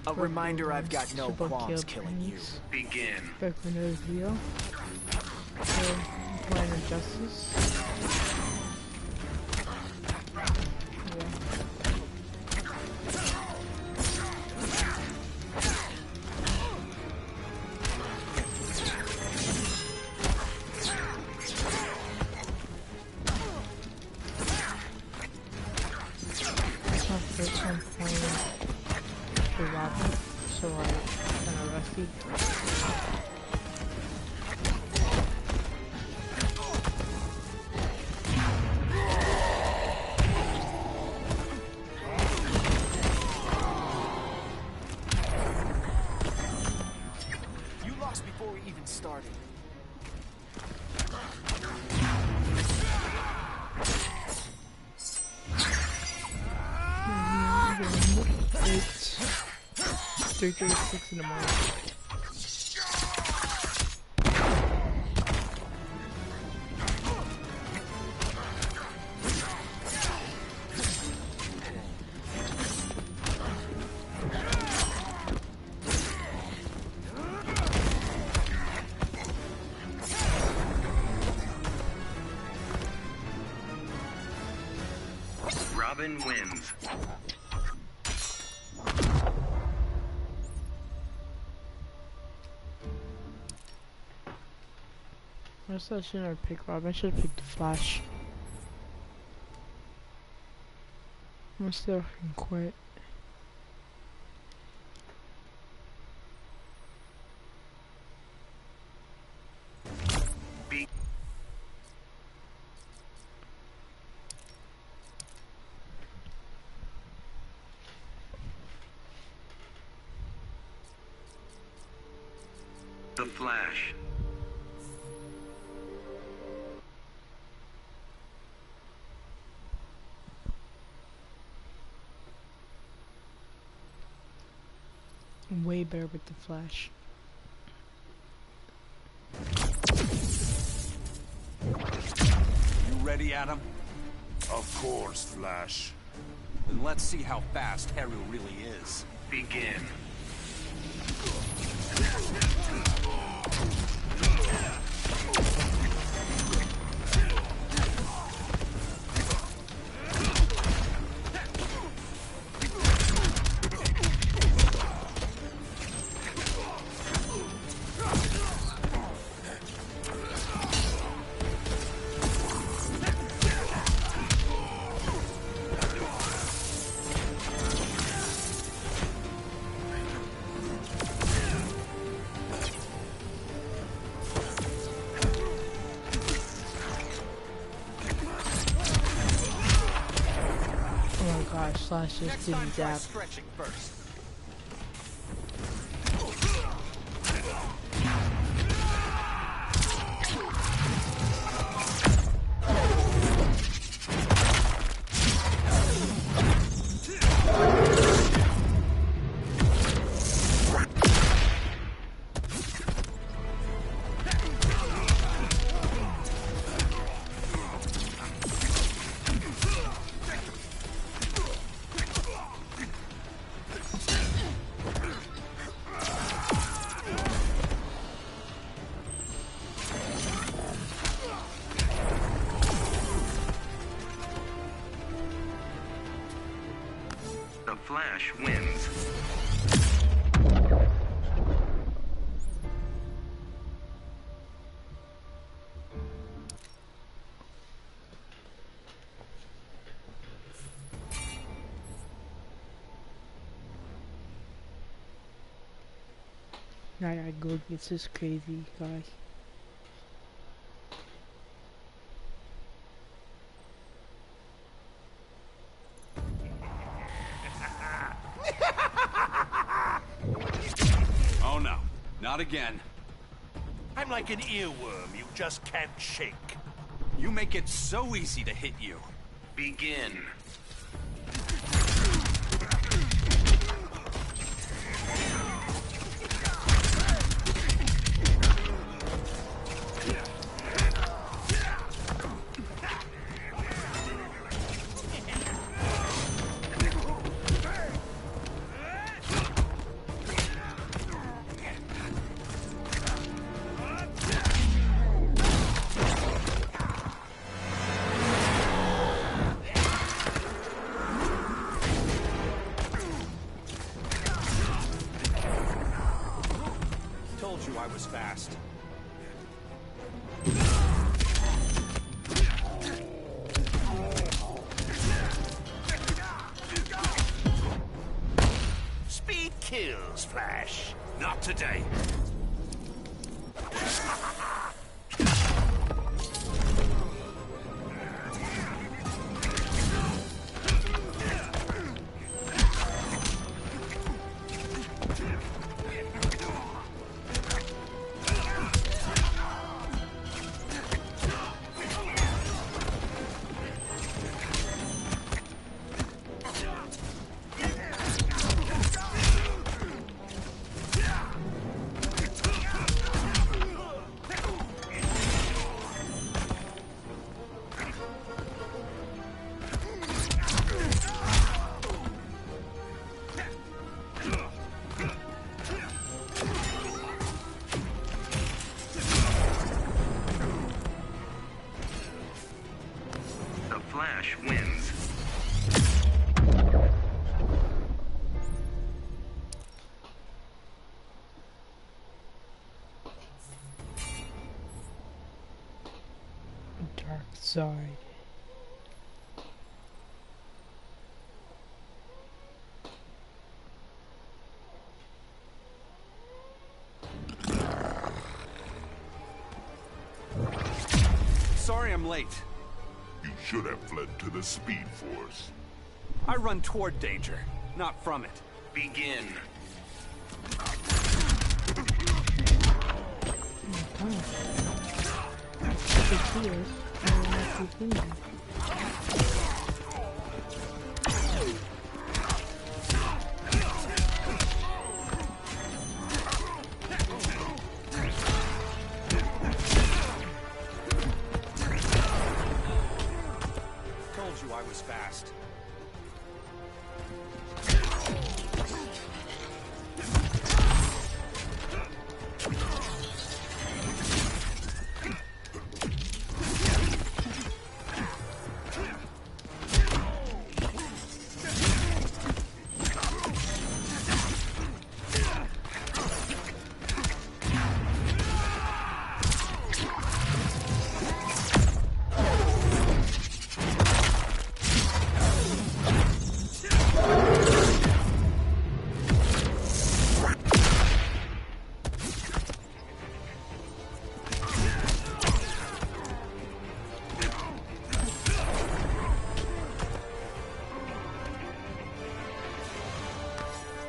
A reminder I've got no qualms killing you. Begin. Back when it was real. So, Plan of Justice. It's 3:36 in the morning. Robin wins. I shouldn't have picked Robin. I should have picked the Flash. I'm still fucking quit. The Flash. I'm way better with the Flash. You ready, Adam? Of course, Flash. Then let's see how fast Harry really is. Begin. Flash just didn't zap. Stretching first. The Flash wins. I gotta go, it's just crazy, guys. Oh no, not again. I'm like an earworm you just can't shake. You make it so easy to hit you. Begin. you I was fast. Speed kills, Flash. Not today. Flash wins. Dark side. Sorry I'm late. You should have fled to the Speed Force. I run toward danger, not from it. Begin. Told you I was fast.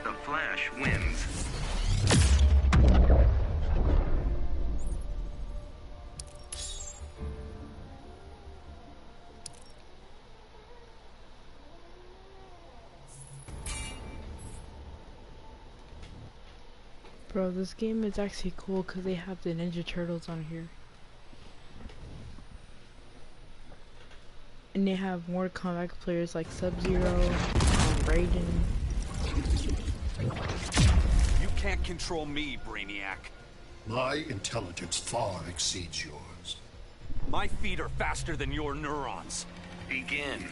The Flash wins. Bro, this game is actually cool because they have the Ninja Turtles on here. And they have more Kombat players like Sub-Zero, Raiden. You can't control me, Brainiac. My intelligence far exceeds yours. My feet are faster than your neurons. Begin.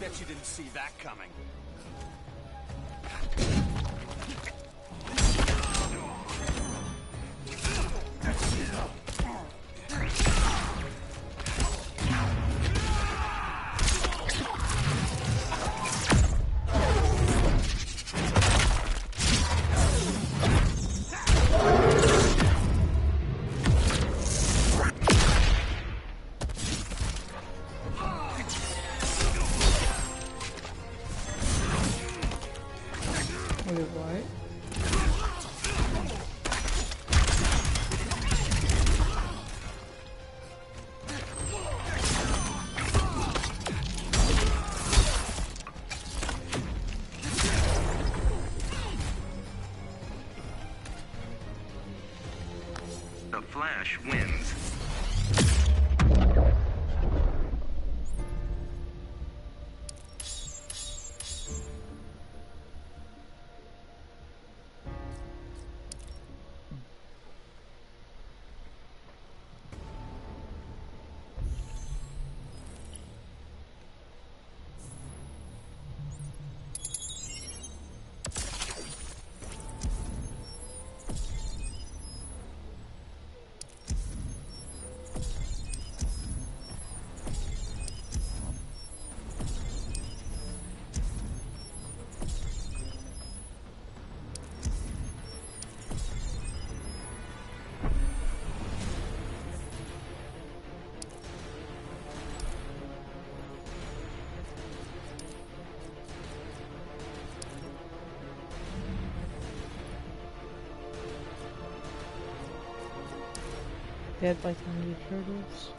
Bet you didn't see that coming. Flash wins. They had like Ninja Turtles.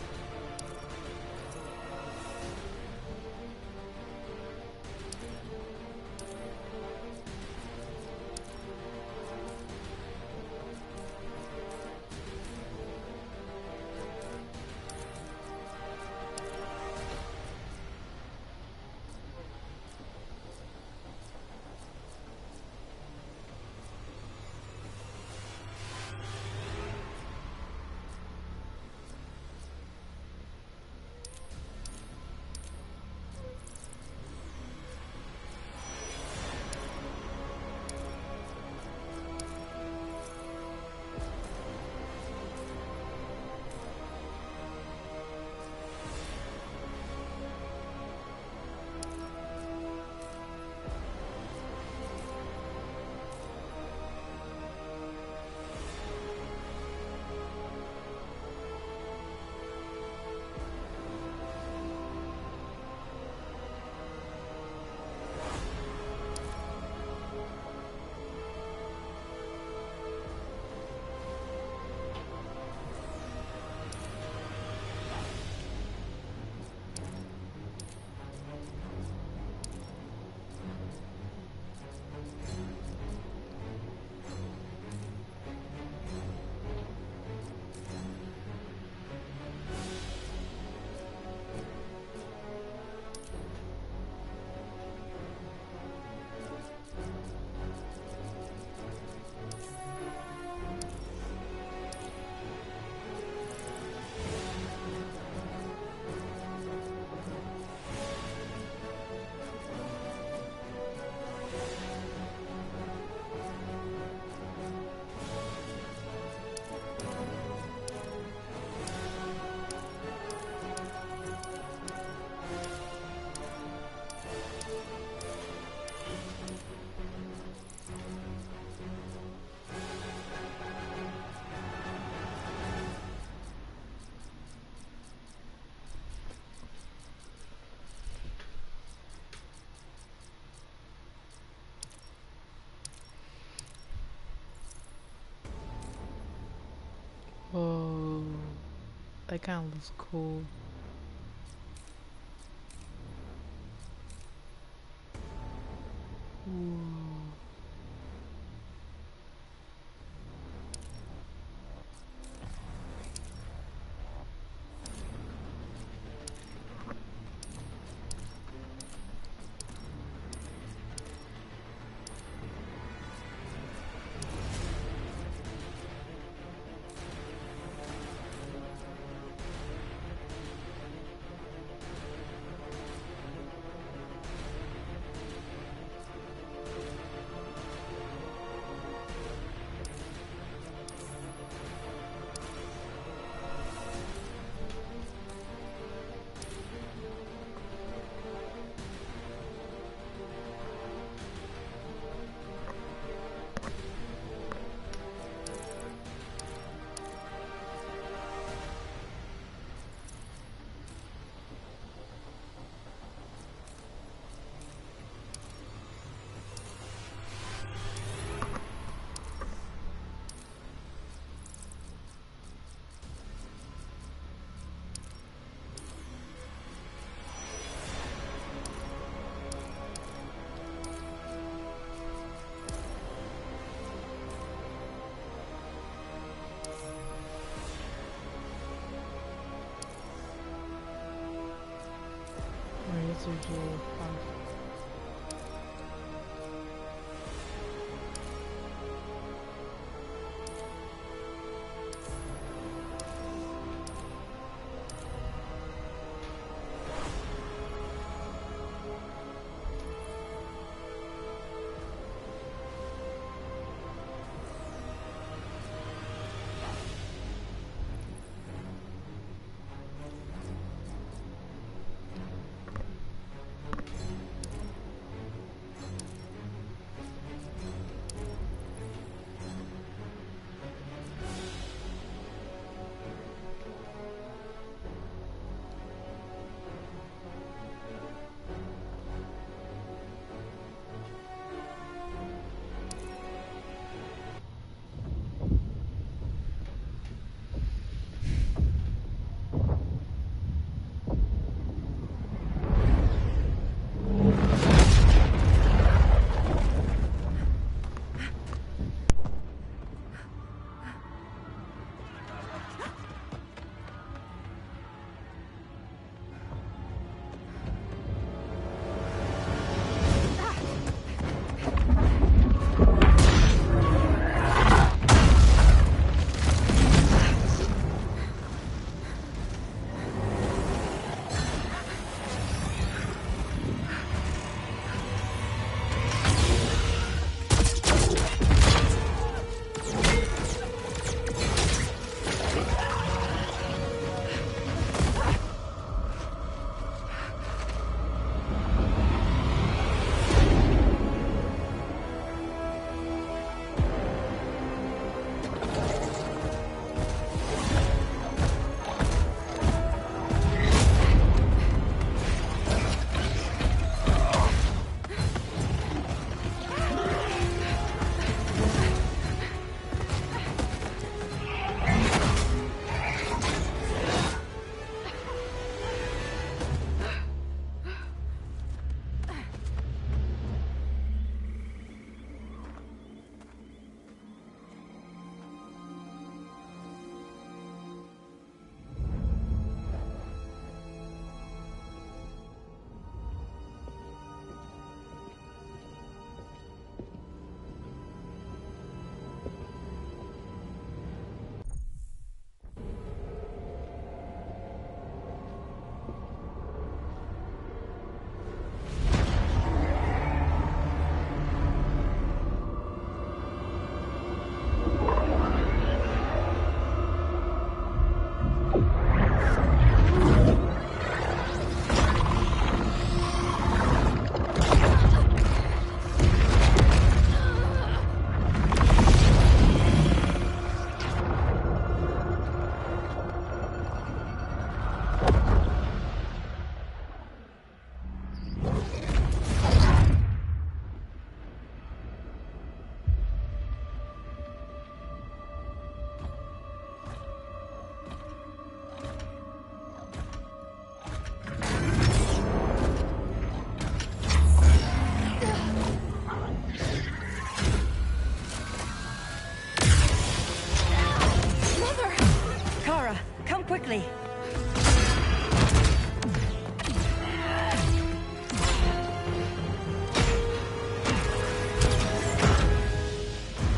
Whoa, that kind of looks cool. Whoa. residual funds. quickly.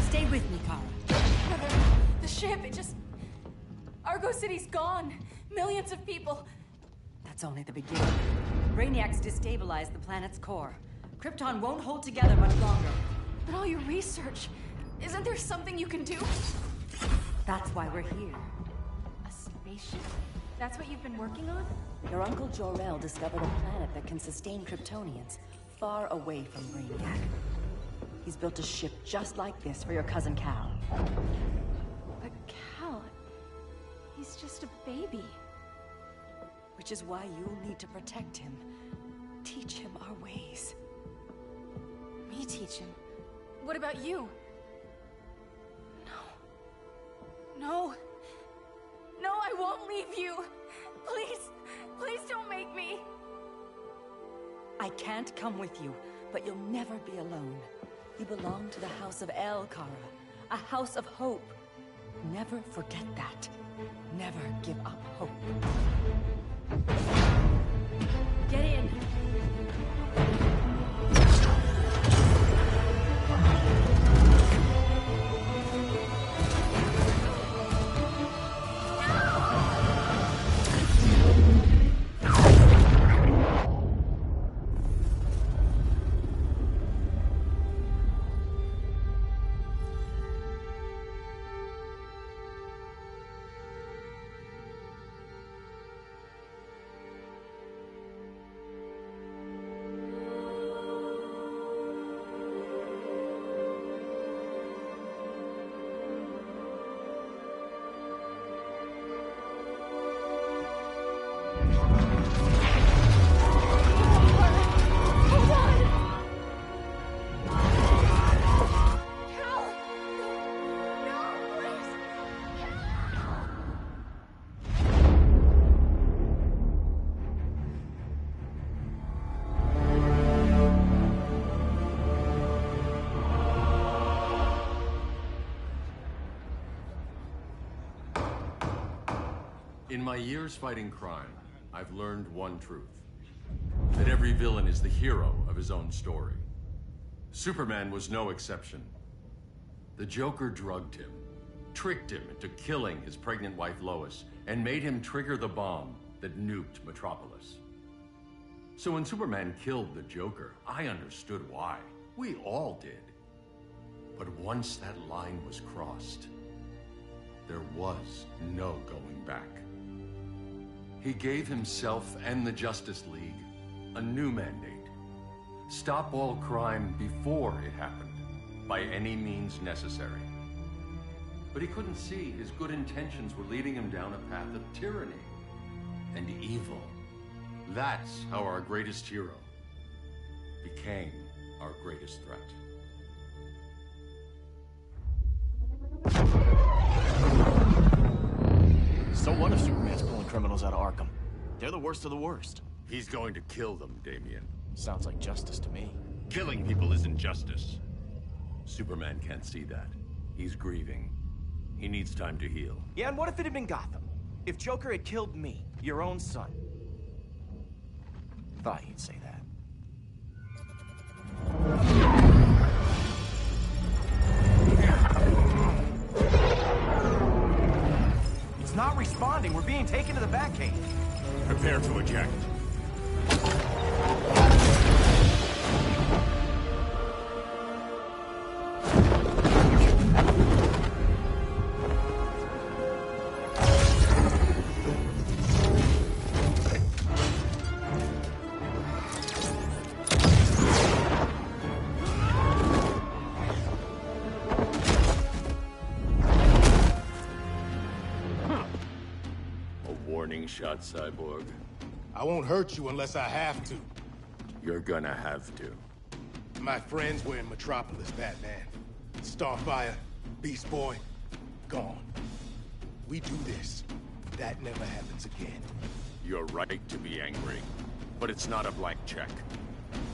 Stay with me, Kara. Mother, the ship, it just... Argo City's gone. Millions of people. That's only the beginning. Brainiac's destabilized the planet's core. Krypton won't hold together much longer. But all your research, isn't there something you can do? That's why we're here. A spaceship? That's what you've been working on? Your uncle Jor-El discovered a planet that can sustain Kryptonians, far away from Brainiac. He's built a ship just like this for your cousin Cal. But Cal... he's just a baby. Which is why you'll need to protect him. Teach him our ways. Me teach him? What about you? No. No, I won't leave you. Please, please don't make me. I can't come with you, but you'll never be alone. You belong to the House of El, Kara. A house of hope. Never forget that. Never give up hope. Get in. In my years fighting crime, I've learned one truth. That every villain is the hero of his own story. Superman was no exception. The Joker drugged him, tricked him into killing his pregnant wife Lois, and made him trigger the bomb that nuked Metropolis. So when Superman killed the Joker, I understood why. We all did. But once that line was crossed, there was no going back. He gave himself and the Justice League a new mandate. Stop all crime before it happened, by any means necessary. But he couldn't see his good intentions were leading him down a path of tyranny and evil. That's how our greatest hero became our greatest threat. So what if Superman's pulling criminals out of Arkham? They're the worst of the worst. He's going to kill them, Damian. Sounds like justice to me. Killing people isn't justice. Superman can't see that. He's grieving. He needs time to heal. Yeah, and what if it had been Gotham? If Joker had killed me, your own son? Thought you'd say that. It's not responding. We're being taken to the Batcave. Prepare to eject. Shot, Cyborg. I won't hurt you unless I have to. You're gonna have to. My friends were in Metropolis, Batman. Starfire, Beast Boy, gone. We do this. That never happens again. You're right to be angry, but it's not a blank check.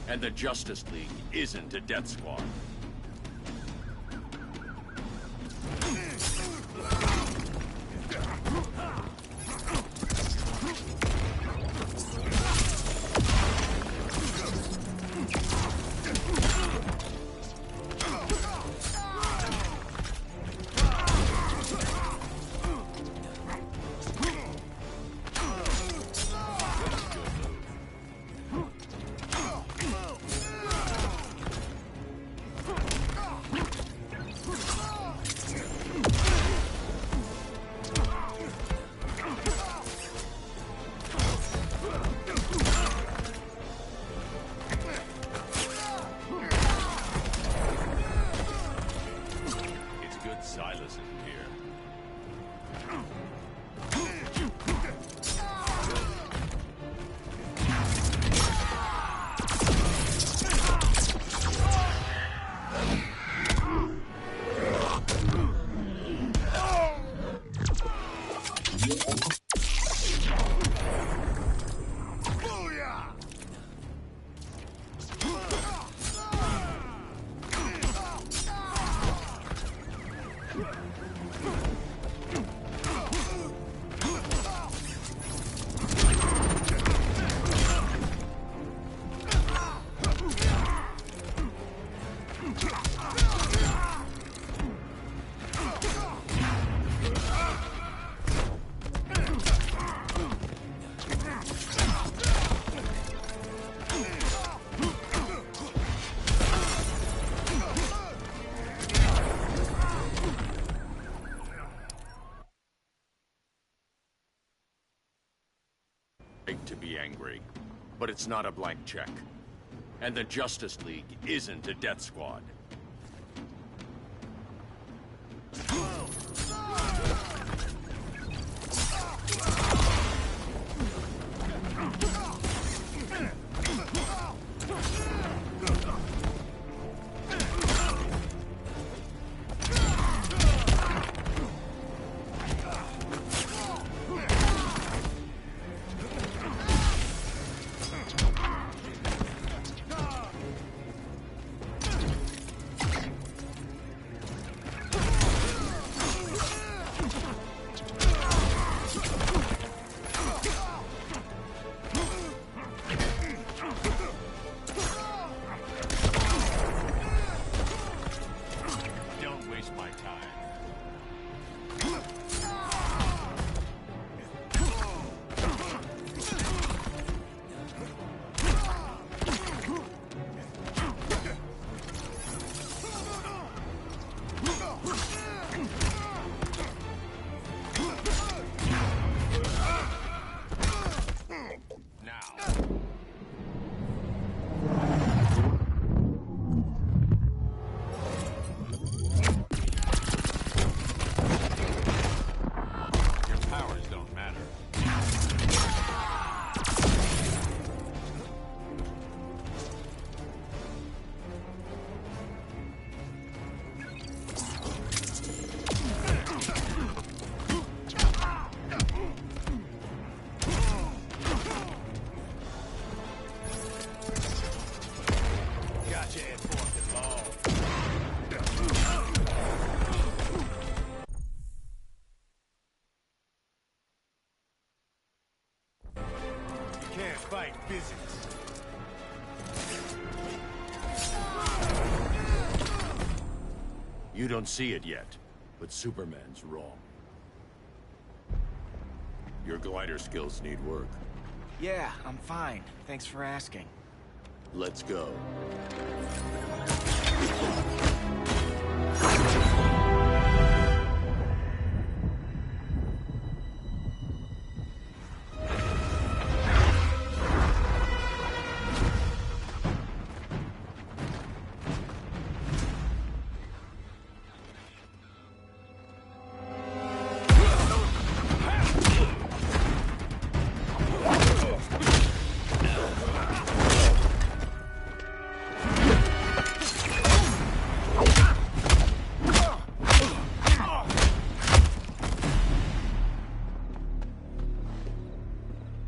And the Justice League isn't a death squad. To be angry, but it's not a blank check. And the Justice League isn't a death squad. You don't see it yet, but Superman's wrong. Your glider skills need work. Yeah, I'm fine. Thanks for asking. Let's go.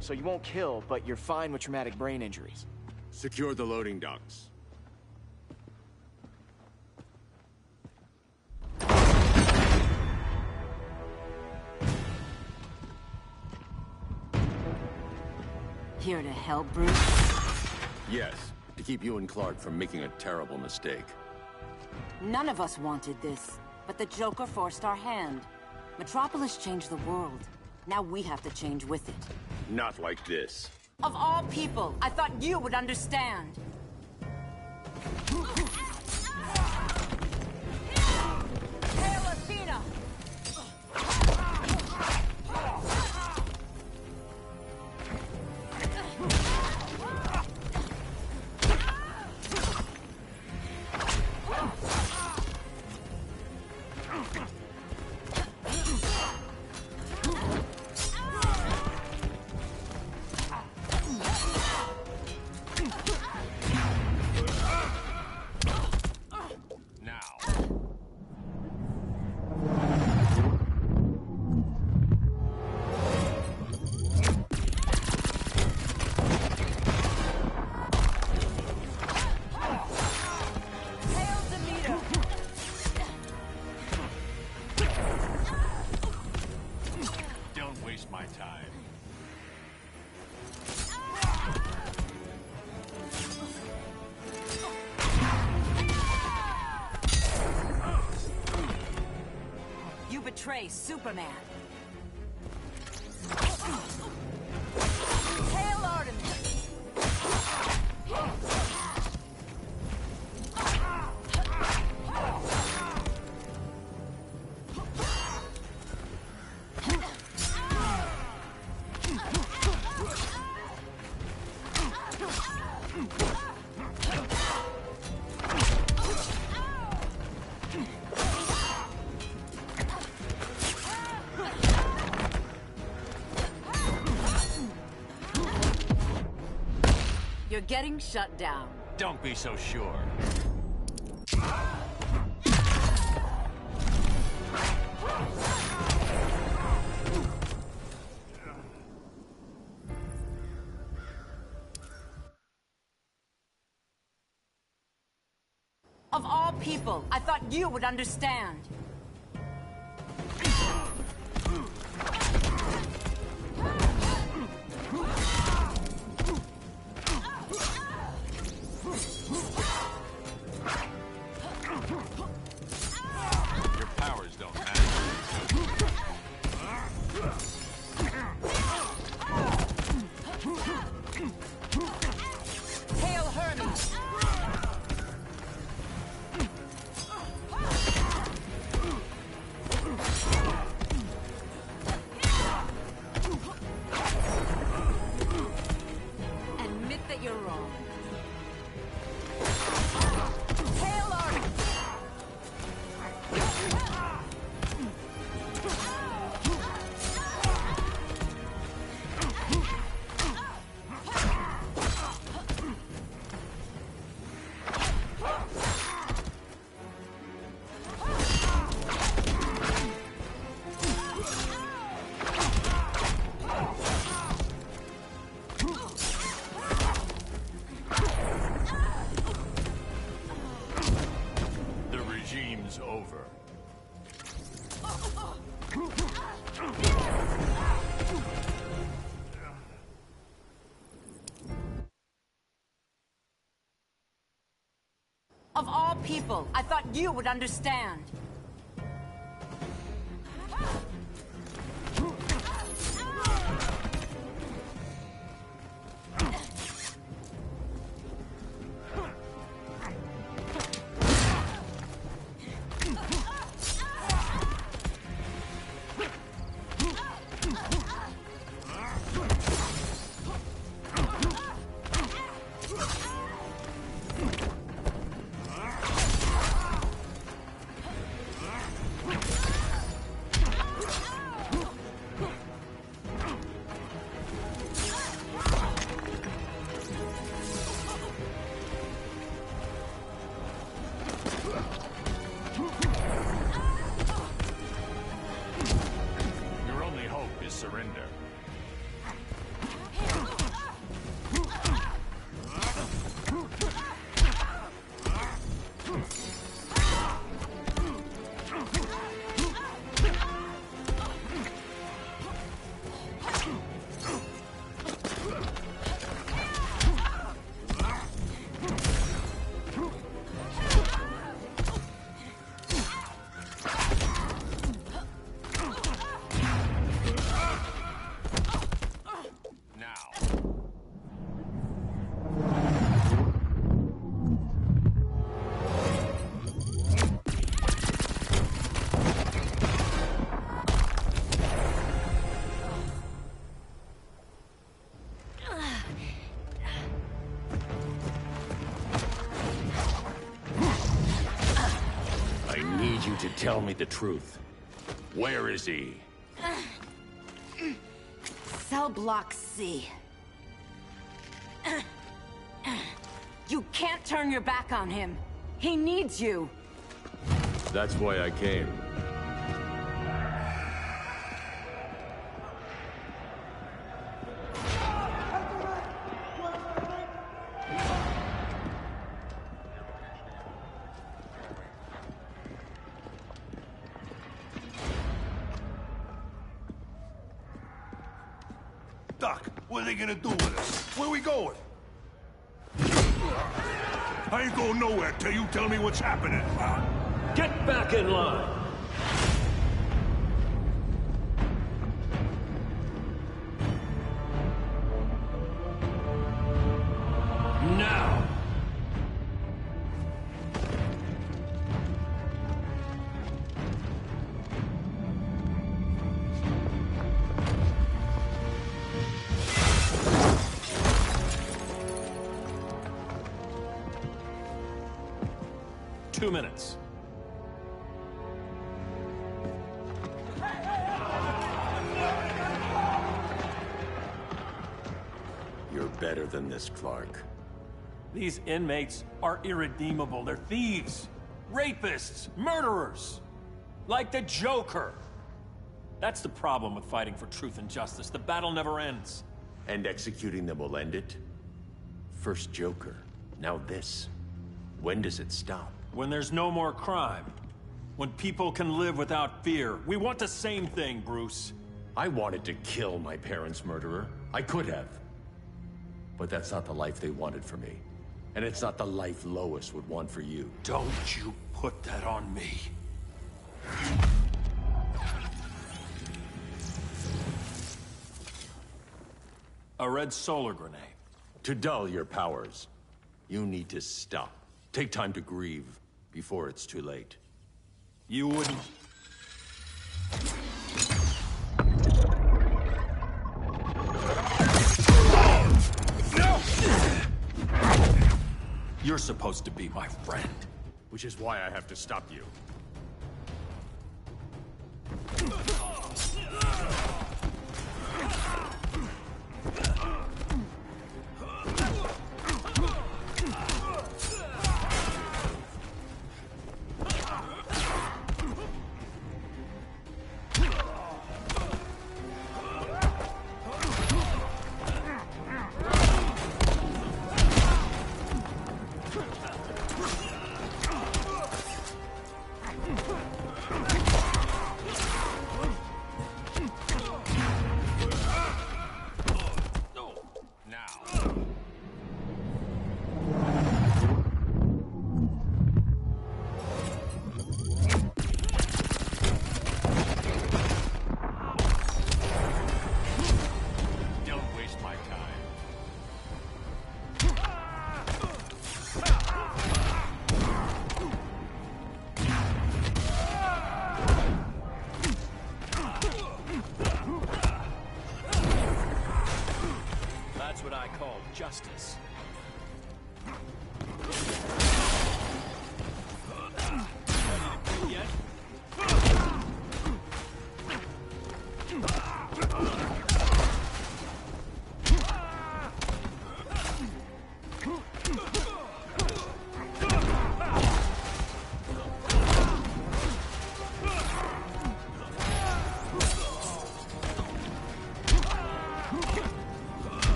So you won't kill, but you're fine with traumatic brain injuries. Secure the loading docks. Here to help, Bruce? Yes, to keep you and Clark from making a terrible mistake. None of us wanted this, but the Joker forced our hand. Metropolis changed the world. Now we have to change with it. Not like this. Of all people, I thought you would understand. Hail Athena! Betray Superman. Hail Artemis! You're getting shut down. Don't be so sure. Of all people, I thought you would understand. Of all people, I thought you would understand. Surrender. To tell me the truth. Where is he? Cell block C. You can't turn your back on him. He needs you. That's why I came. Doc, what are they gonna do with us? Where we going? I ain't going nowhere till you tell me what's happening. Get back in line! Now! Two minutes. You're better than this, Clark. These inmates are irredeemable. They're thieves, rapists, murderers. Like the Joker. That's the problem with fighting for truth and justice. The battle never ends. And executing them will end it? First Joker, now this. When does it stop? When there's no more crime. When people can live without fear. We want the same thing, Bruce. I wanted to kill my parents' murderer. I could have. But that's not the life they wanted for me. And it's not the life Lois would want for you. Don't you put that on me. A red solar grenade. To dull your powers, you need to stop. Take time to grieve before it's too late. You wouldn't... You're supposed to be my friend. Which is why I have to stop you.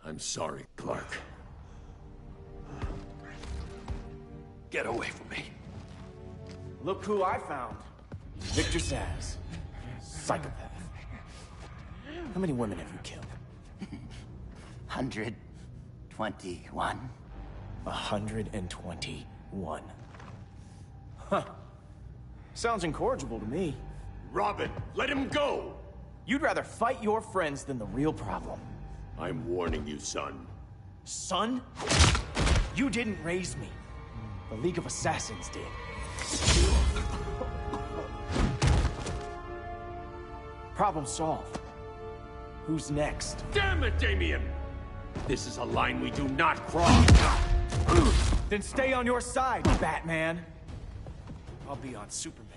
I'm sorry, Clark. Get away from me. Look who I found. Victor Zsasz. Psychopath. How many women have you killed? 121. 121. Huh. Sounds incorrigible to me. Robin, let him go! You'd rather fight your friends than the real problem. I'm warning you, son. Son? You didn't raise me. The League of Assassins did. Problem solved. Who's next? Damn it, Damien! This is a line we do not cross! Then stay on your side, Batman. I'll be on Superman's.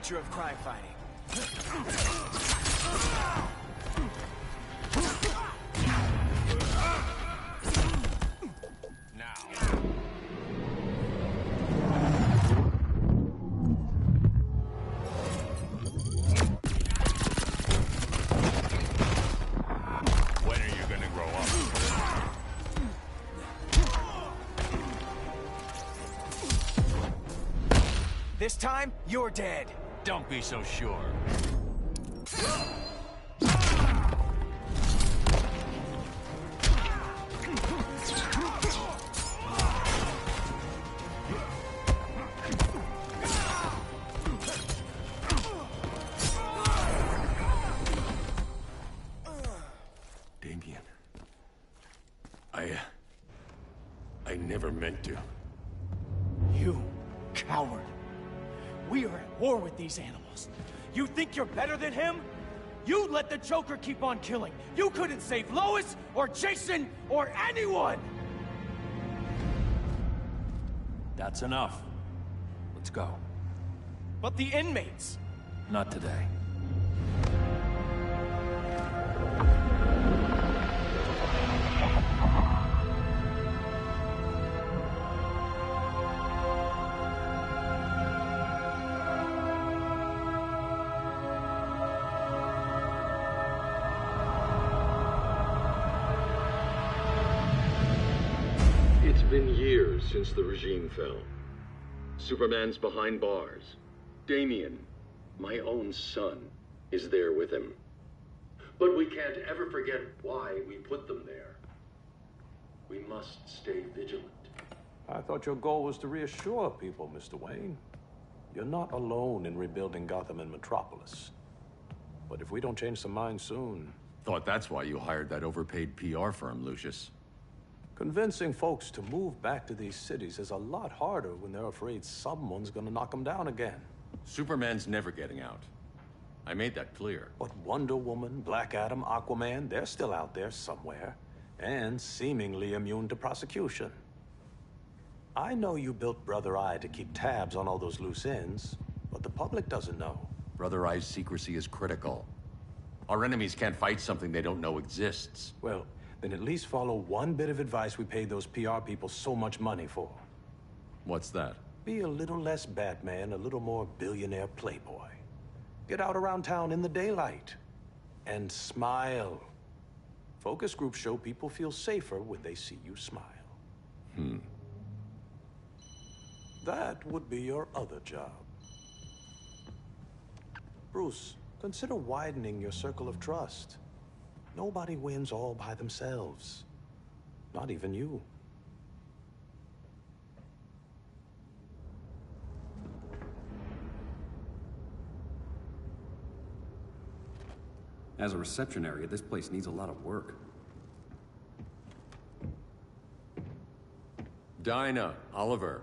Of crime fighting. When are you gonna grow up? This time, you're dead. Don't be so sure. Damien. I never meant to. You coward. We are at war with these animals. You think you're better than him? You let the Joker keep on killing. You couldn't save Lois, or Jason, or anyone! That's enough. Let's go. But the inmates! Not today. It's been years since the regime fell. Superman's behind bars. Damien, my own son, is there with him. But we can't ever forget why we put them there. We must stay vigilant. I thought your goal was to reassure people, Mr. Wayne. You're not alone in rebuilding Gotham and Metropolis. But if we don't change some minds soon... Thought that's why you hired that overpaid PR firm, Lucius. Convincing folks to move back to these cities is a lot harder when they're afraid someone's gonna knock them down again. Superman's never getting out. I made that clear. But Wonder Woman, Black Adam, Aquaman, they're still out there somewhere, and seemingly immune to prosecution. I know you built Brother Eye to keep tabs on all those loose ends, but the public doesn't know. Brother Eye's secrecy is critical. Our enemies can't fight something they don't know exists. Well, then at least follow one bit of advice we paid those PR people so much money for. What's that? Be a little less Batman, a little more billionaire playboy. Get out around town in the daylight. And smile. Focus groups show people feel safer when they see you smile. That would be your other job. Bruce, consider widening your circle of trust. Nobody wins all by themselves. Not even you. As a reception area, this place needs a lot of work. Dinah, Oliver,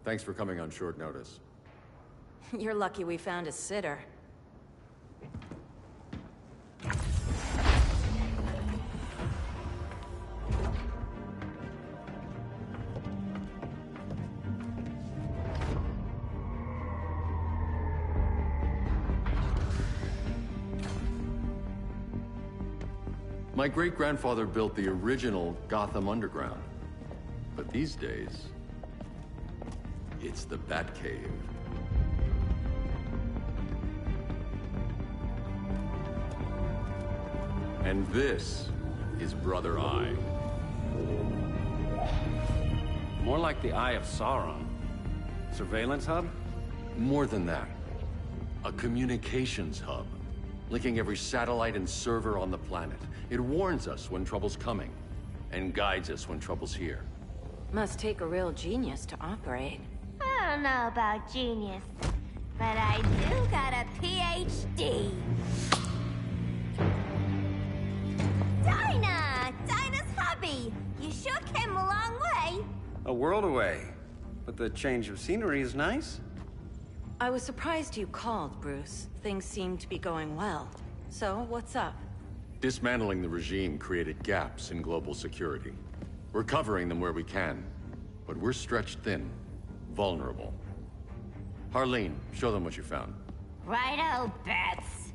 thanks for coming on short notice. You're lucky we found a sitter. My great-grandfather built the original Gotham Underground. But these days, it's the Batcave. And this is Brother Eye. More like the Eye of Sauron. Surveillance hub? More than that. A communications hub, linking every satellite and server on the planet. It warns us when trouble's coming, and guides us when trouble's here. Must take a real genius to operate. I don't know about genius, but I do got a PhD. Dinah's hubby! You sure came a long way. A world away. But the change of scenery is nice. I was surprised you called, Bruce. Things seem to be going well. So, what's up? Dismantling the regime created gaps in global security. We're covering them where we can, but we're stretched thin, vulnerable. Harleen, show them what you found. Righto, Bats.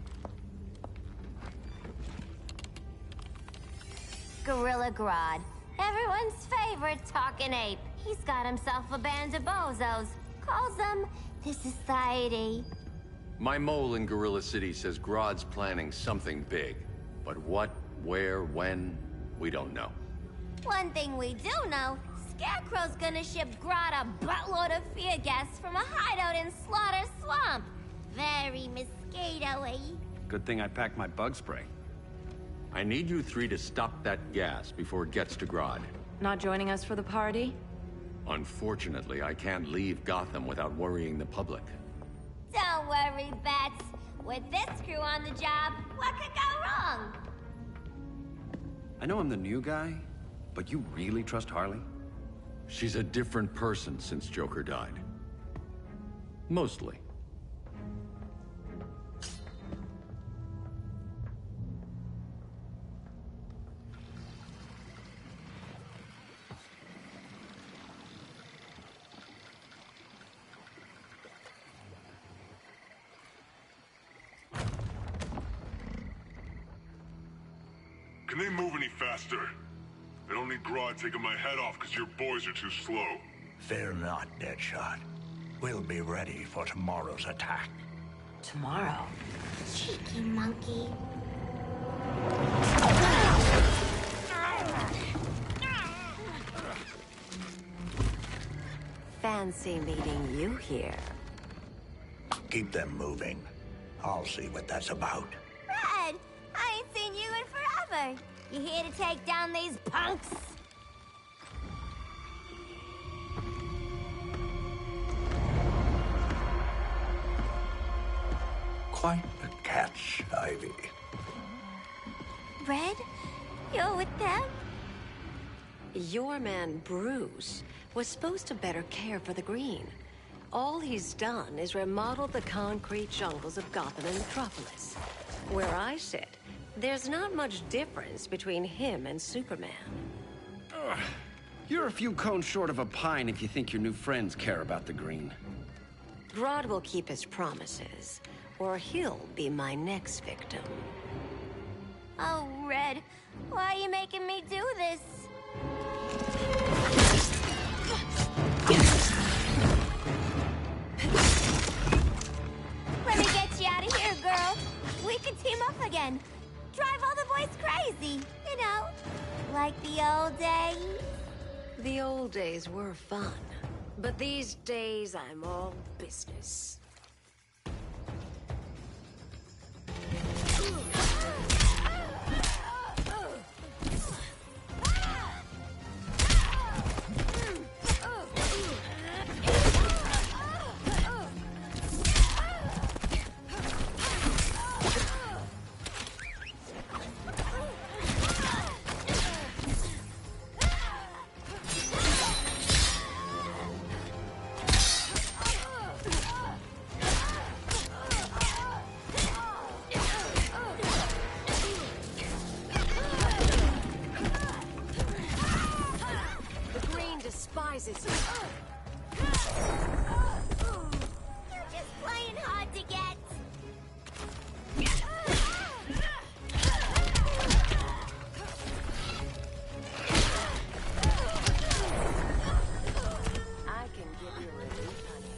Gorilla Grodd. Everyone's favorite talking ape. He's got himself a band of bozos. Calls them the Society. My mole in Gorilla City says Grodd's planning something big. But what, where, when, we don't know. One thing we do know, Scarecrow's gonna ship Grodd a buttload of fear gas from a hideout in Slaughter Swamp. Very mosquito-y. Good thing I packed my bug spray. I need you three to stop that gas before it gets to Grodd. Not joining us for the party? Unfortunately, I can't leave Gotham without worrying the public. Don't worry, Bats. With this crew on the job, what could go wrong? I know I'm the new guy, but you really trust Harley? She's a different person since Joker died. Mostly. Can they move any faster? I don't need Grodd taking my head off because your boys are too slow. Fear not, Deadshot. We'll be ready for tomorrow's attack. Tomorrow? Cheeky monkey. Fancy meeting you here. Keep them moving. I'll see what that's about. Red, I ain't seen you in forever. You here to take down these punks? Quite the catch, Ivy. Red, you're with them? Your man, Bruce, was supposed to better care for the Green. All he's done is remodeled the concrete jungles of Gotham and Metropolis. Where I sit, there's not much difference between him and Superman. Ugh. You're a few cones short of a pine if you think your new friends care about the Green. Grodd will keep his promises, or he'll be my next victim. Oh, Red, why are you making me do this? Let me get you out of here, girl. We can team up again. Drive all the boys crazy, you know, like the old days. The old days were fun, but these days I'm all business. You're just playing hard to get. I can give you relief, honey.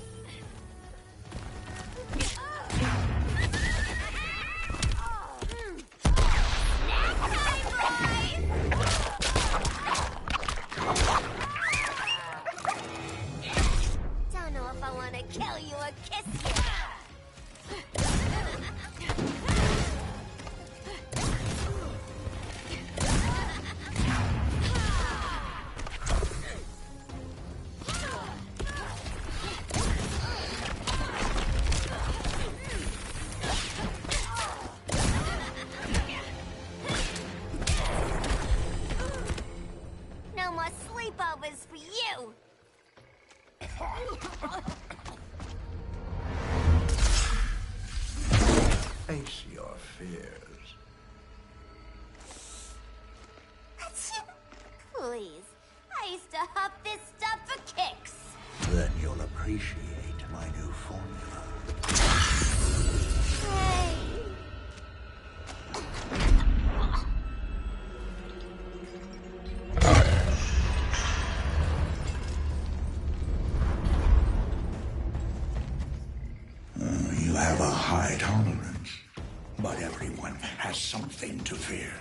Don't know if I want to kill you or kiss you. No more sleepovers for you. Face your fears. Please, I used to huff this stuff for kicks. Then you'll appreciate my new formula. Hey. You have a high tolerance, but everyone has something to fear.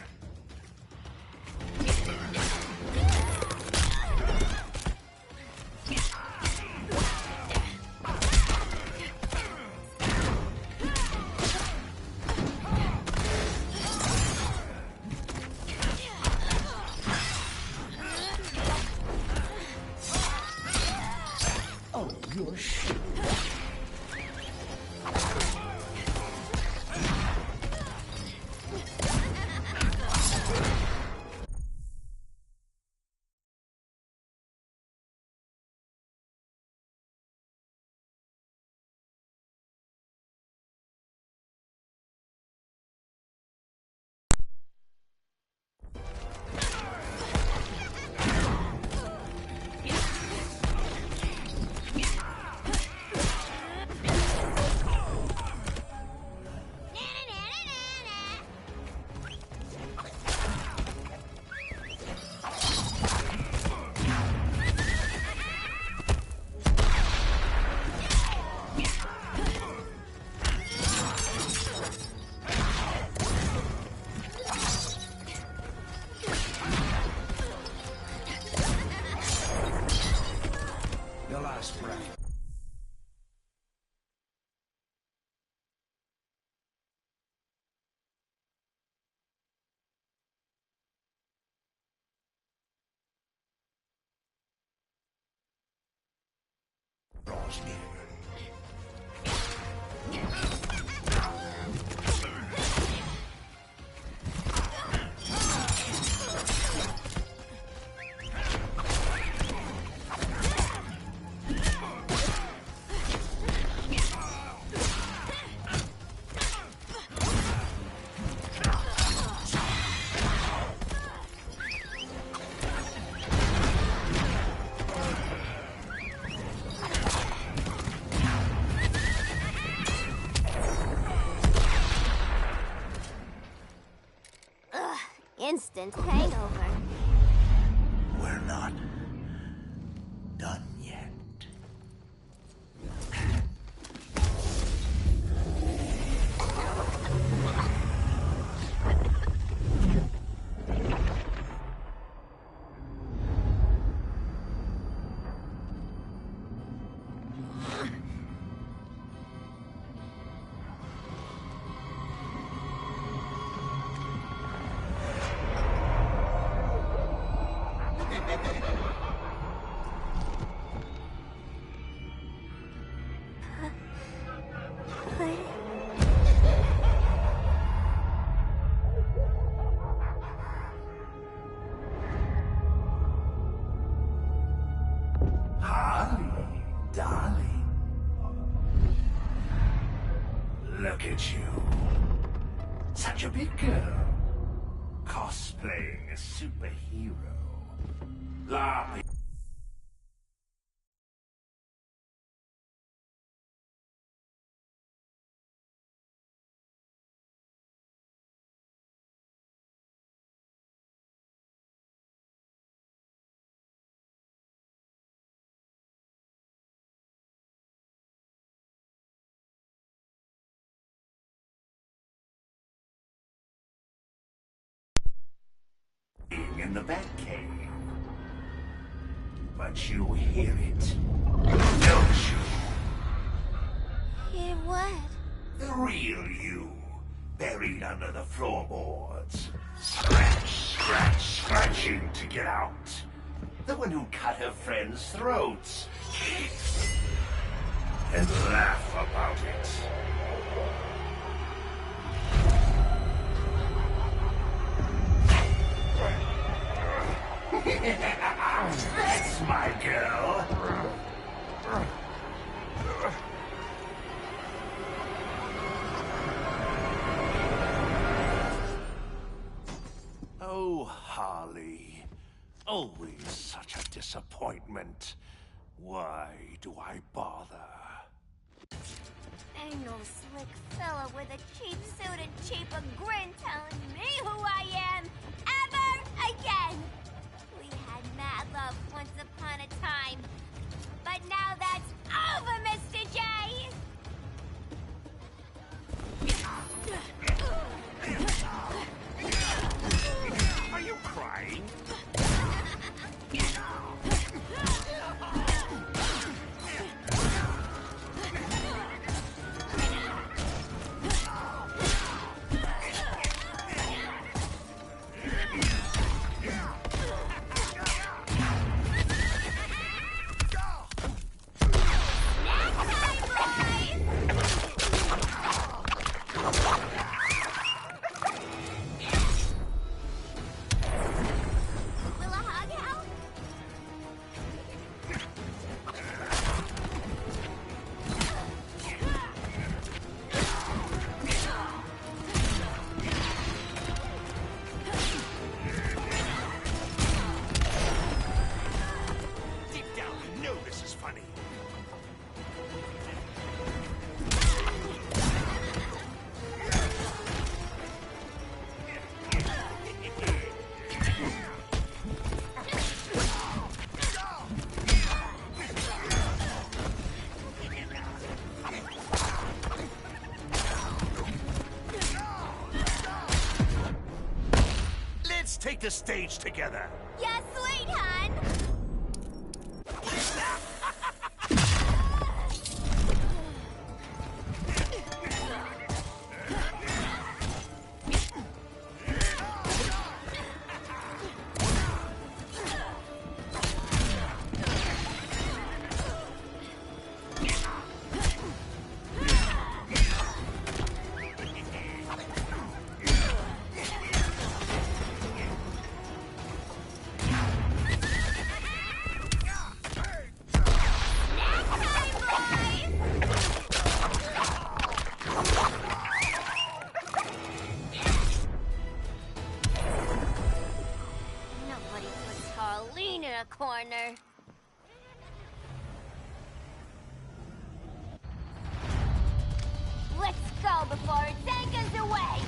Oh, you're shit. Your last breath. Draws near. instant hangover. We're not done yet. Harley, darling. Look at you. Such a big girl. Cosplaying a superhero. Laughing. In the Batcave. But you hear it, don't you? Hear what? The real you, buried under the floorboards. Scratch, scratch, scratching to get out. The one who cut her friends' throats. And laugh about it. That's my girl. Oh, Harley. Always such a disappointment. Why do I bother? Ain't no slick fella with a cheap suit and cheaper grin telling me who I am ever again. We had mad love once upon a time, but now that's over, Mr. J. Are you crying? Take the stage together. Yeah, sweet, hon. Corner. Let's go before it anchors away!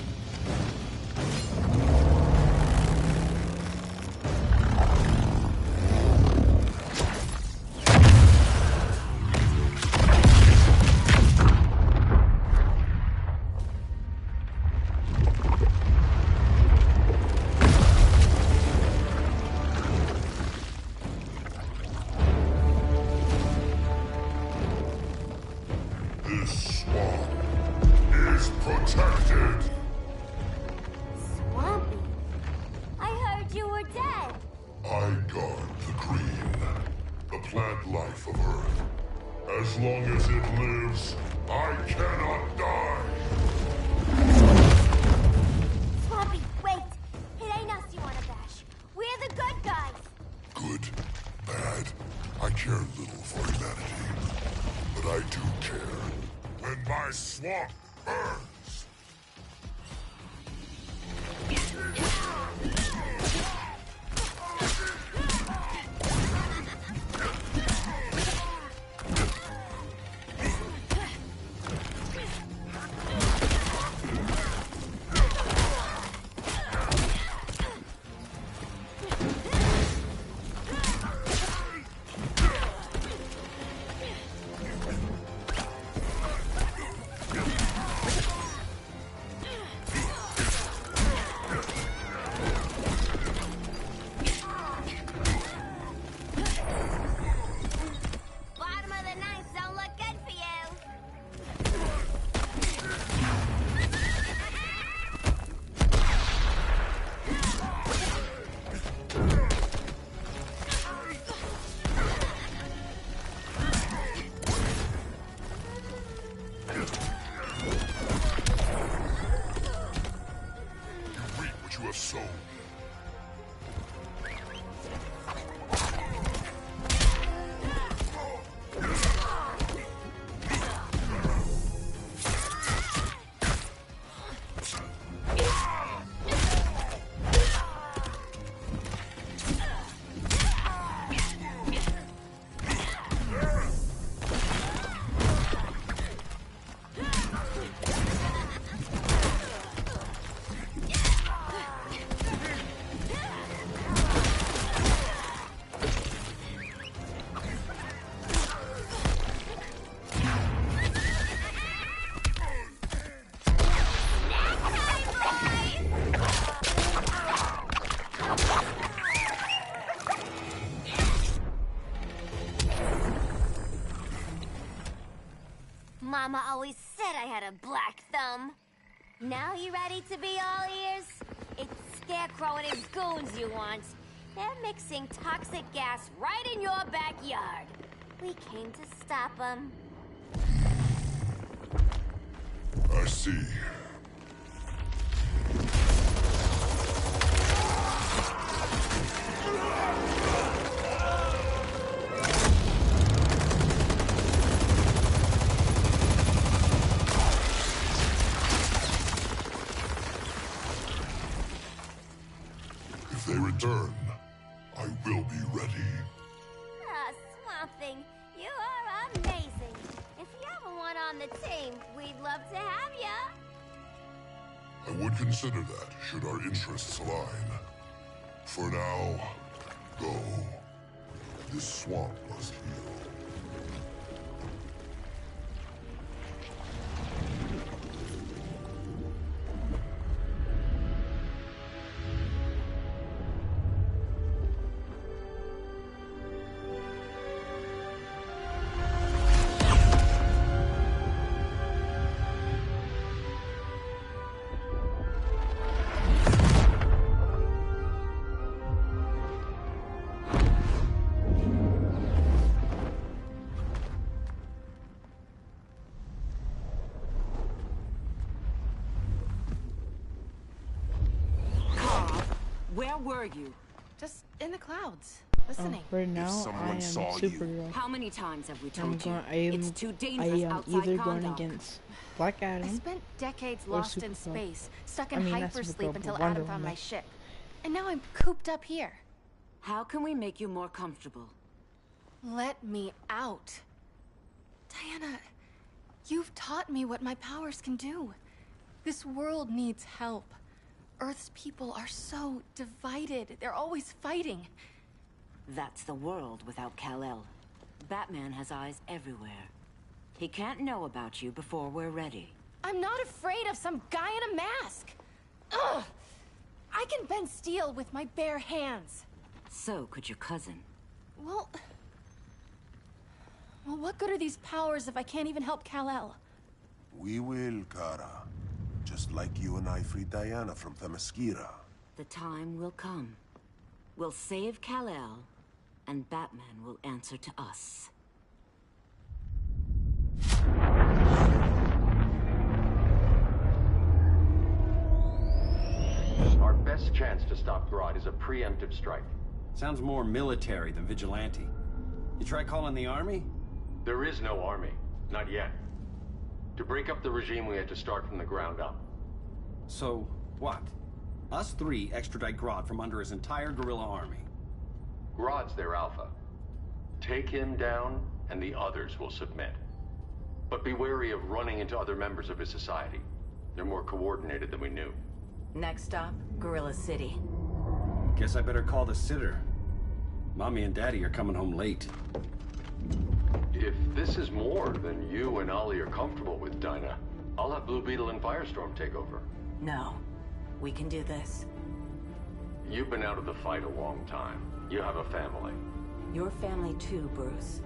This swamp is protected. Swampy? I heard you were dead. I guard the green, the plant life of Earth. As long as it lives, I cannot die. Swampy, wait. It ain't us you wanna bash. We're the good guys. Good, bad, I care little for humanity. But I do care when my swamp burns. Bottom of the ninth don't look good for you. You reap what you have sown. Mama always said I had a black thumb. Now you ready to be all ears? It's Scarecrow and his goons you want. They're mixing toxic gas right in your backyard. We came to stop them. I see. If they return, I will be ready. Ah, Swamp Thing, you are amazing. If you ever want on the team, we'd love to have ya. I would consider that, should our interests align. For now, go. This swamp must heal. Where were you? Just in the clouds, listening. Right now, I am Supergirl. How many times have we I'm told you? going, It's too I dangerous am outside either going Kahndaq. against Black Adam. I spent decades or lost in Supergirl. space, stuck I in mean, not hypersleep Supergirl, until but Wonder Adam found my Woman. ship. And now I'm cooped up here. How can we make you more comfortable? Let me out. Diana, you've taught me what my powers can do. This world needs help. Earth's people are so divided. They're always fighting. That's the world without Kal-El. Batman has eyes everywhere. He can't know about you before we're ready. I'm not afraid of some guy in a mask. Ugh! I can bend steel with my bare hands. So could your cousin. Well, what good are these powers if I can't even help Kal-El? We will, Kara. Just like you and I freed Diana from Themyscira. The time will come. We'll save Kal-El, and Batman will answer to us. Our best chance to stop Grodd is a preemptive strike. Sounds more military than vigilante. You try calling the army? There is no army. Not yet. To break up the regime, we had to start from the ground up. So, what? Us three extradite Grodd from under his entire guerrilla army. Grodd's their alpha. Take him down, and the others will submit. But be wary of running into other members of his society. They're more coordinated than we knew. Next stop, Gorilla City. Guess I better call the sitter. Mommy and Daddy are coming home late. If this is more than you and Ollie are comfortable with, Dinah, I'll have Blue Beetle and Firestorm take over. No. We can do this. You've been out of the fight a long time. You have a family. Your family too, Bruce.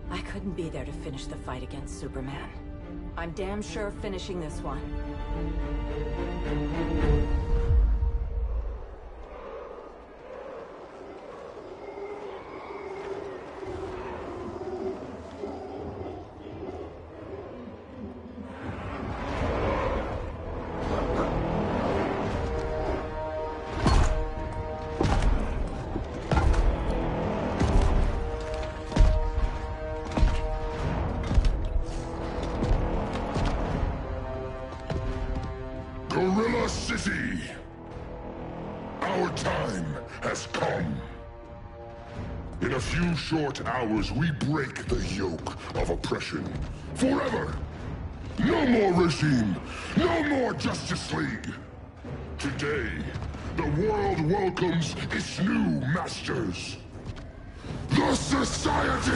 I couldn't be there to finish the fight against Superman. I'm damn sure finishing this one. Gorilla City! Our time has come. In a few short hours, we break the yoke of oppression. Forever! No more regime! No more Justice League! Today, the world welcomes its new masters. The Society!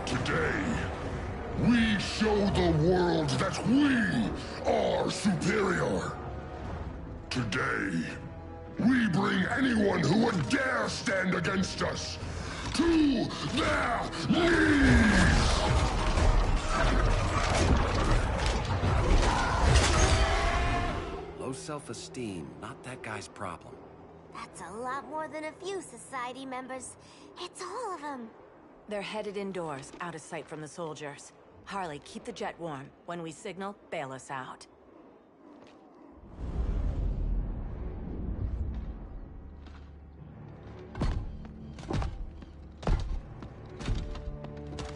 Today, we show the world that we are superior. Today, we bring anyone who would dare stand against us to their knees! Low self-esteem, not that guy's problem. That's a lot more than a few Society members. It's all of them. They're headed indoors, out of sight from the soldiers. Harley, keep the jet warm. When we signal, bail us out.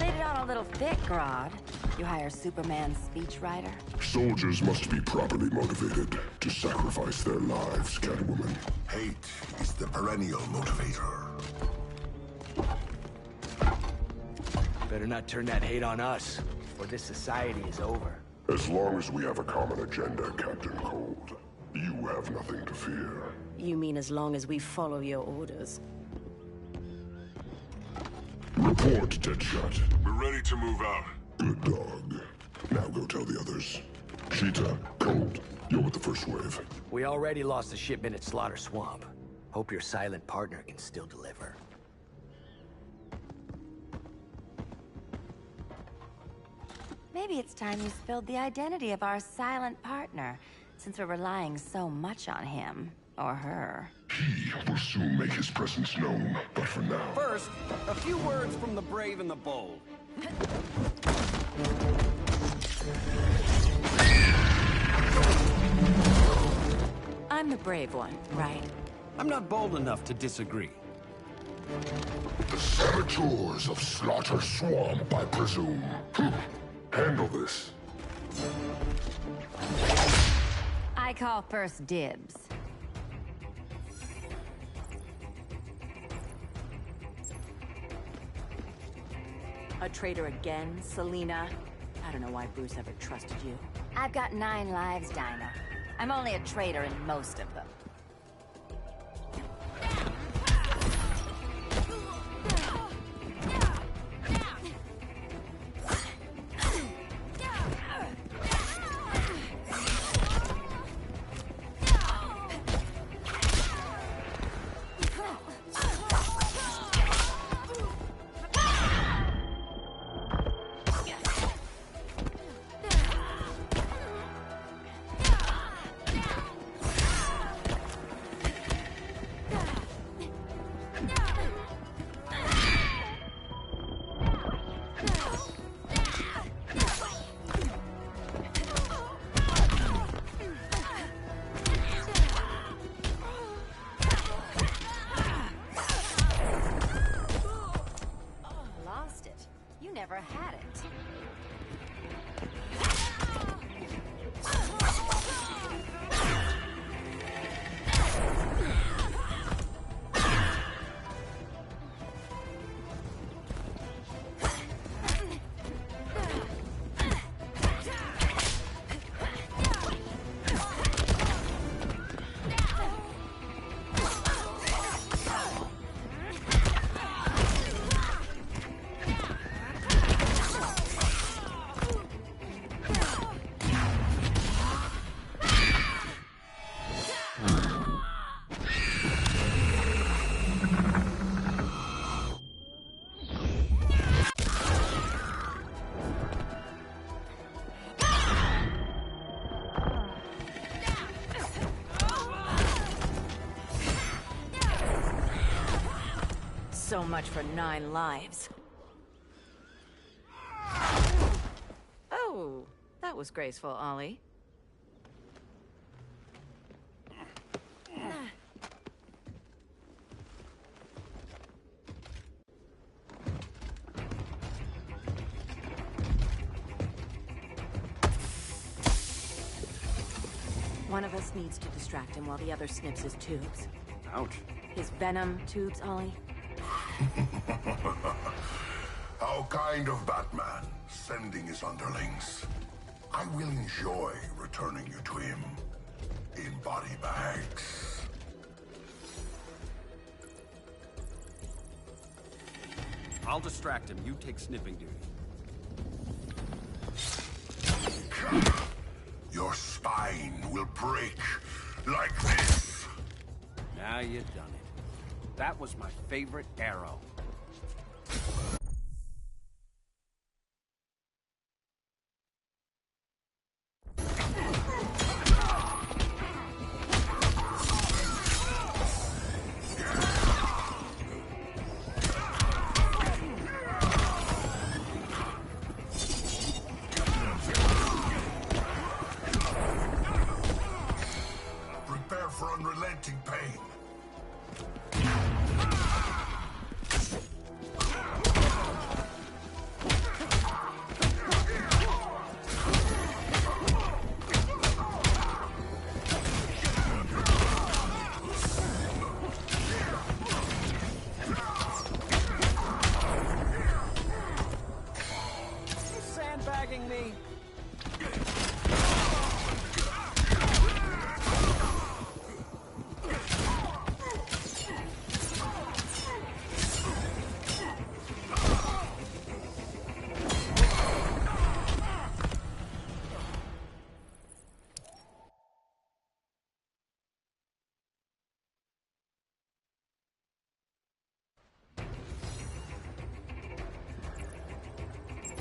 Laid it on a little thick, Grodd. You hire Superman's speechwriter? Soldiers must be properly motivated to sacrifice their lives, Catwoman. Hate is the perennial motivator. Better not turn that hate on us, or this society is over. As long as we have a common agenda, Captain Cold, you have nothing to fear. You mean as long as we follow your orders? Report, Deadshot. We're ready to move out. Good dog. Now go tell the others. Cheetah, Cold, you're with the first wave. We already lost a shipment at Slaughter Swamp. Hope your silent partner can still deliver. Maybe it's time you spilled the identity of our silent partner, since we're relying so much on him. Or her. He will soon make his presence known, but for now... First, a few words from the brave and the bold. I'm the brave one, right? I'm not bold enough to disagree. The saboteurs of Slaughter Swamp, I presume. Handle this. I call first dibs. A traitor again, Selina? I don't know why Bruce ever trusted you. I've got 9 lives, Dinah. I'm only a traitor in most of them. So much for 9 lives. Oh, that was graceful, Ollie. One of us needs to distract him while the other snips his tubes. Ouch. His venom tubes, Ollie. How kind of Batman, sending his underlings. I will enjoy returning you to him in body bags. I'll distract him. You take sniffing duty. Your spine will break like this. Now you've done it. That was my favorite arrow. Prepare for unrelenting pain. Sandbagging me.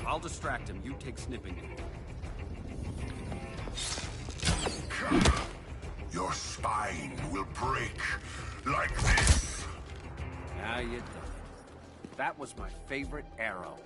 I'll distract him. You take snipping duty. Your spine will break like this. Now you've done it. That was my favorite arrow.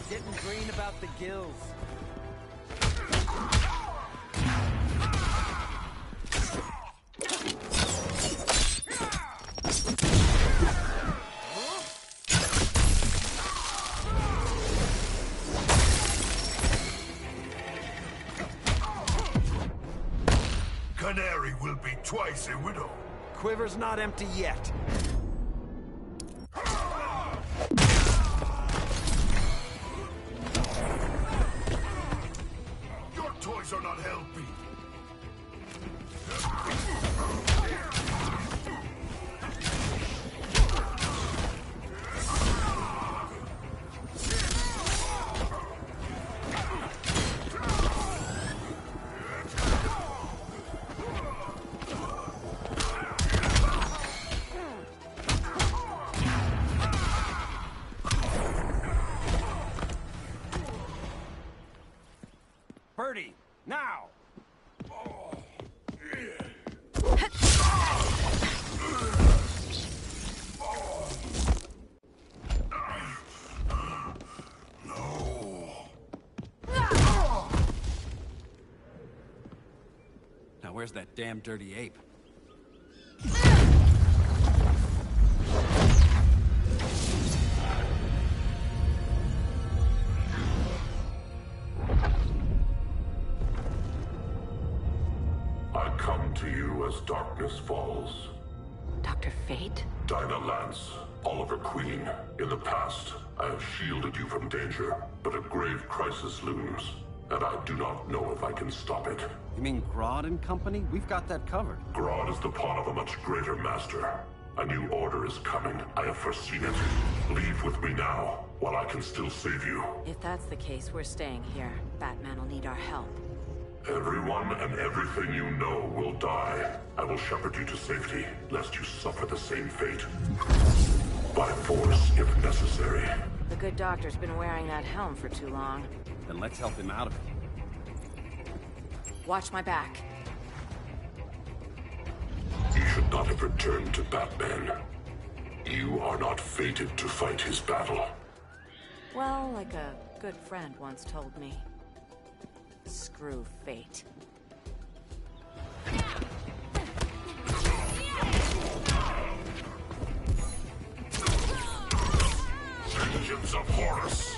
Getting green about the gills. Canary will be twice a widow. Quiver's not empty yet. Your toys are not helping. Birdie, now! Now where's that damn dirty ape? I come to you as darkness falls. Dr. Fate? Dinah Lance, Oliver Queen, in the past, I have shielded you from danger, but a grave crisis looms, and I do not know if I can stop it. You mean Grodd and company? We've got that covered. Grodd is the pawn of a much greater master. A new order is coming. I have foreseen it. Leave with me now, while I can still save you. If that's the case, we're staying here. Batman will need our help. Everyone and everything you know will die. I will shepherd you to safety, lest you suffer the same fate. By force, if necessary. The good doctor's been wearing that helm for too long. Then let's help him out of it. Watch my back. You should not have returned to Batman. You are not fated to fight his battle. Well, like a good friend once told me. Screw fate. Vengeance of Horus!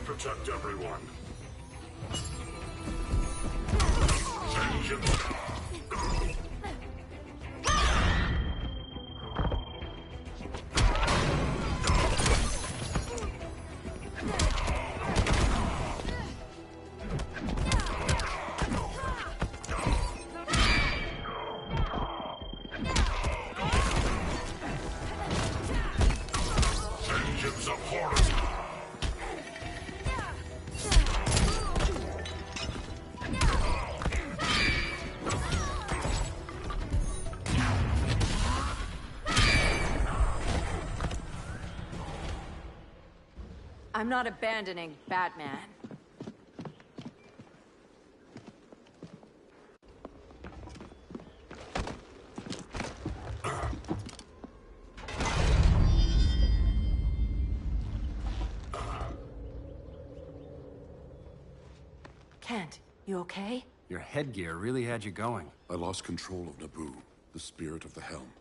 Protect everyone. Vengeance. Vengeance of Horus. I'm not abandoning Batman. Kent, you okay? Your headgear really had you going. I lost control of Naboo, the spirit of the helm.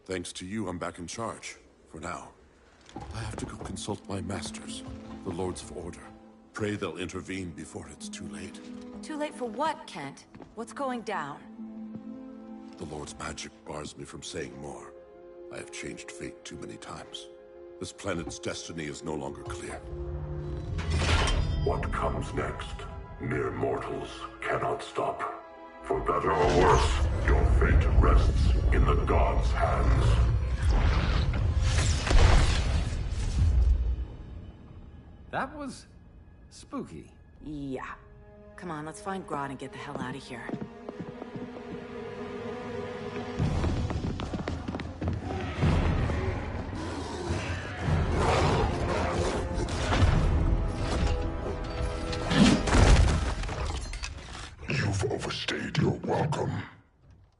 Thanks to you, I'm back in charge. For now. I have to go consult my masters, the Lords of Order. Pray they'll intervene before it's too late. Too late for what, Kent? What's going down? The Lord's magic bars me from saying more. I have changed fate too many times. This planet's destiny is no longer clear. What comes next, mere mortals cannot stop. For better or worse, your fate rests in the gods' hands. That was spooky. Yeah. Come on, let's find Grodd and get the hell out of here. You've overstayed your welcome.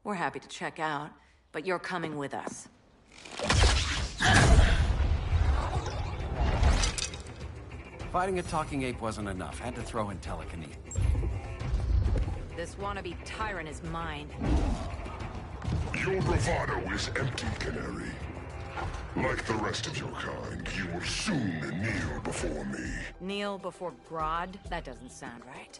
We're happy to check out, but you're coming with us. Fighting a talking ape wasn't enough. Had to throw in telekinesis. This wannabe tyrant is mine. Your bravado is empty, Canary. Like the rest of your kind, you will soon kneel before me. Kneel before Grodd? That doesn't sound right.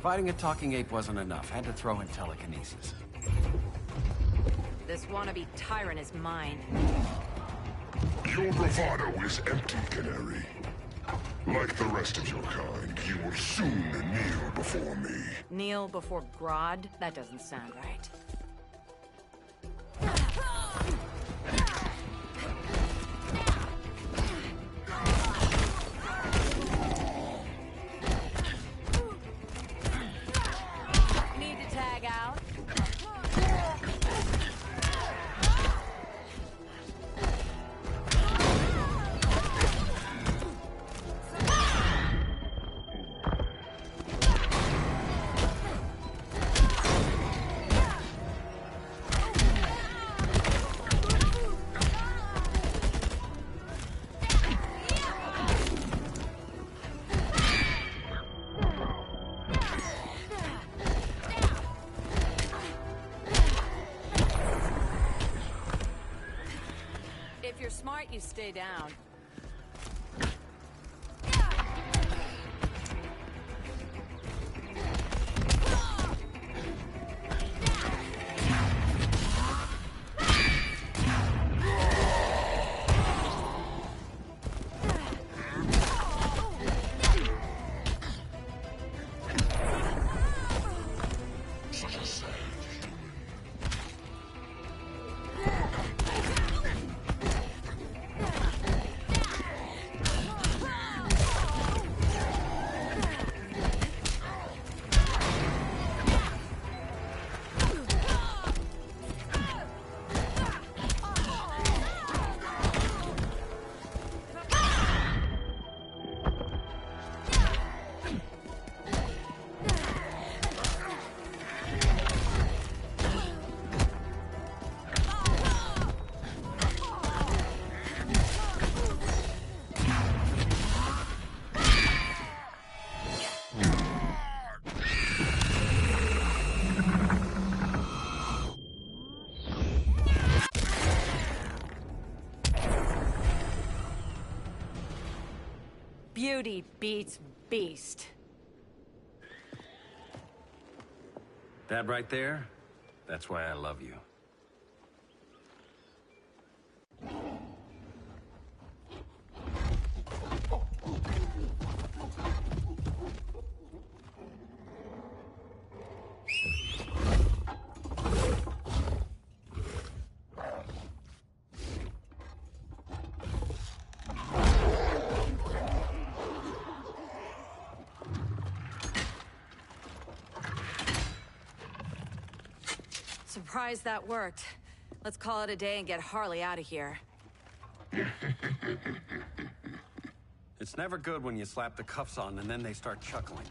Fighting a talking ape wasn't enough. Had to throw in telekinesis. This wannabe tyrant is mine. Your bravado is empty, Canary. Like the rest of your kind, you will soon kneel before me. Kneel before Grodd? That doesn't sound right. Need to tag out? If you're smart, you stay down. Such a sad Beauty beats beast. That right there, that's why I love you. Surprised that worked. Let's call it a day and get Harley out of here. It's never good when you slap the cuffs on and then they start chuckling.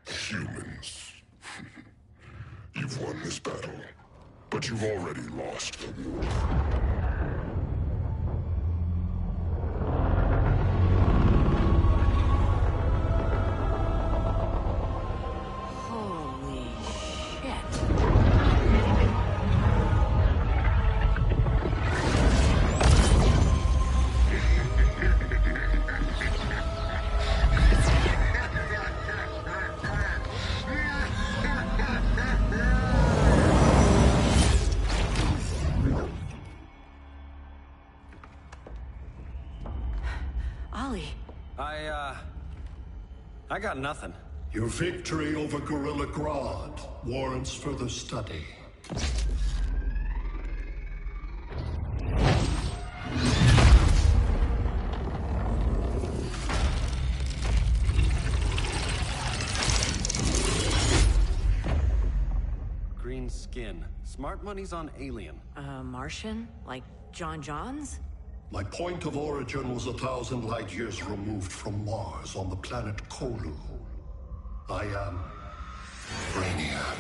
humans. You've won this battle, but you've already lost the war. Holy shit. Ollie. I got nothing. Your victory over Gorilla Grodd warrants further study. Green skin. Smart money's on alien. Martian? Like John Johns? My point of origin was 1,000 light years removed from Mars on the planet Kolu. I am Brainiac.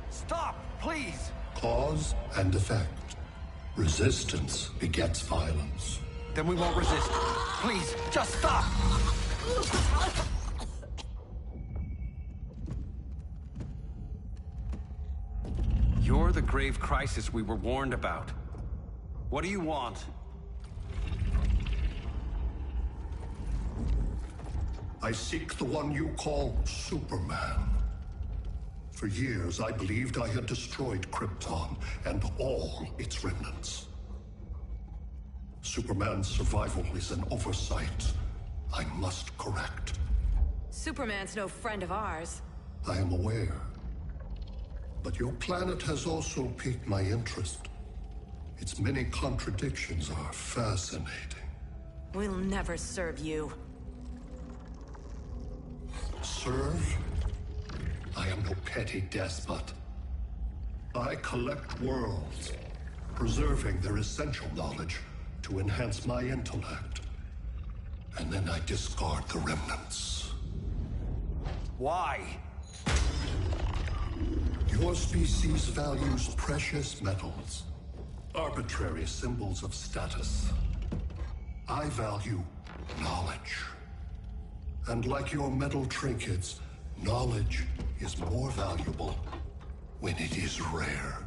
Stop, please! Cause and effect. Resistance begets violence. Then we won't resist. Please, just stop! You're the grave crisis we were warned about. What do you want? I seek the one you call Superman. For years, I believed I had destroyed Krypton and all its remnants. Superman's survival is an oversight I must correct. Superman's no friend of ours. I am aware. But your planet has also piqued my interest. Its many contradictions are fascinating. We'll never serve you. Serve? I am no petty despot. I collect worlds, preserving their essential knowledge to enhance my intellect. And then I discard the remnants. Why? Your species values precious metals, arbitrary symbols of status. I value knowledge. And like your metal trinkets, knowledge is more valuable when it is rare.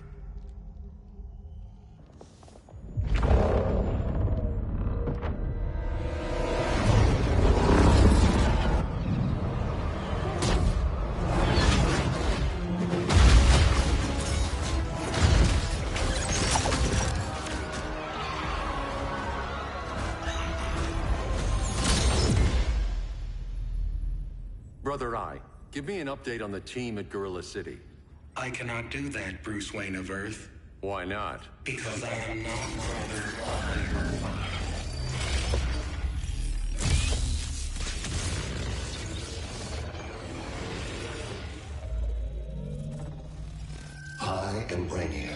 Brother Eye, give me an update on the team at Gorilla City. I cannot do that, Bruce Wayne of Earth. Why not? Because I am not Brother I am Brainiac.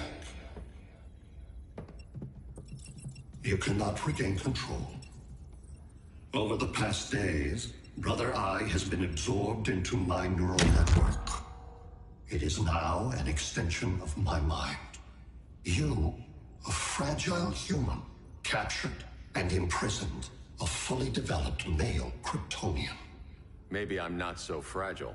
You cannot regain control. Over the past days, Brother Eye has been absorbed into my neural network. It is now an extension of my mind. You, a fragile human, captured and imprisoned a fully developed male Kryptonian. Maybe I'm not so fragile.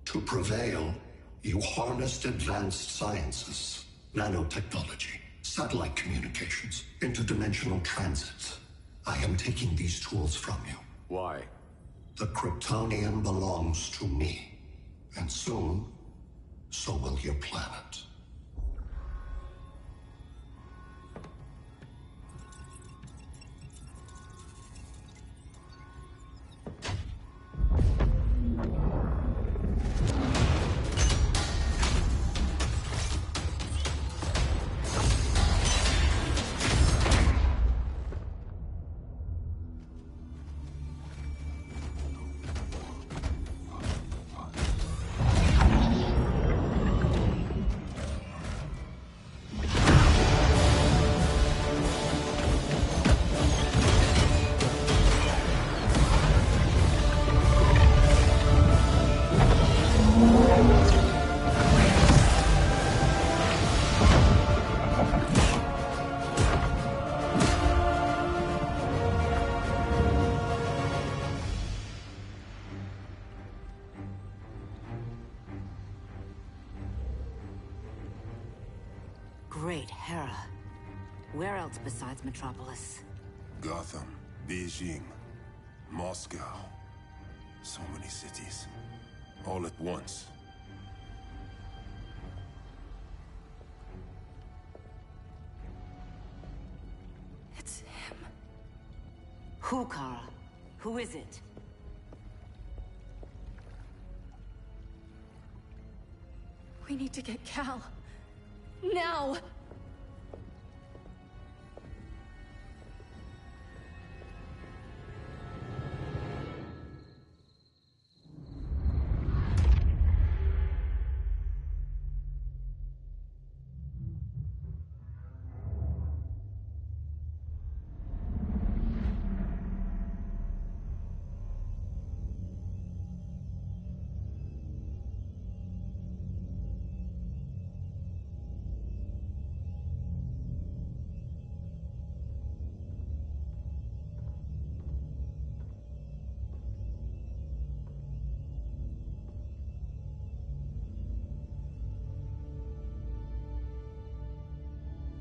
To prevail, you harnessed advanced sciences, nanotechnology, satellite communications, interdimensional transit. I am taking these tools from you. Why? The Kryptonian belongs to me. And soon, so will your planet. Great Hera. Where else besides Metropolis? Gotham, Beijing, Moscow. So many cities. All at once. It's him. Who, Kara? Who is it? We need to get Cal. Now!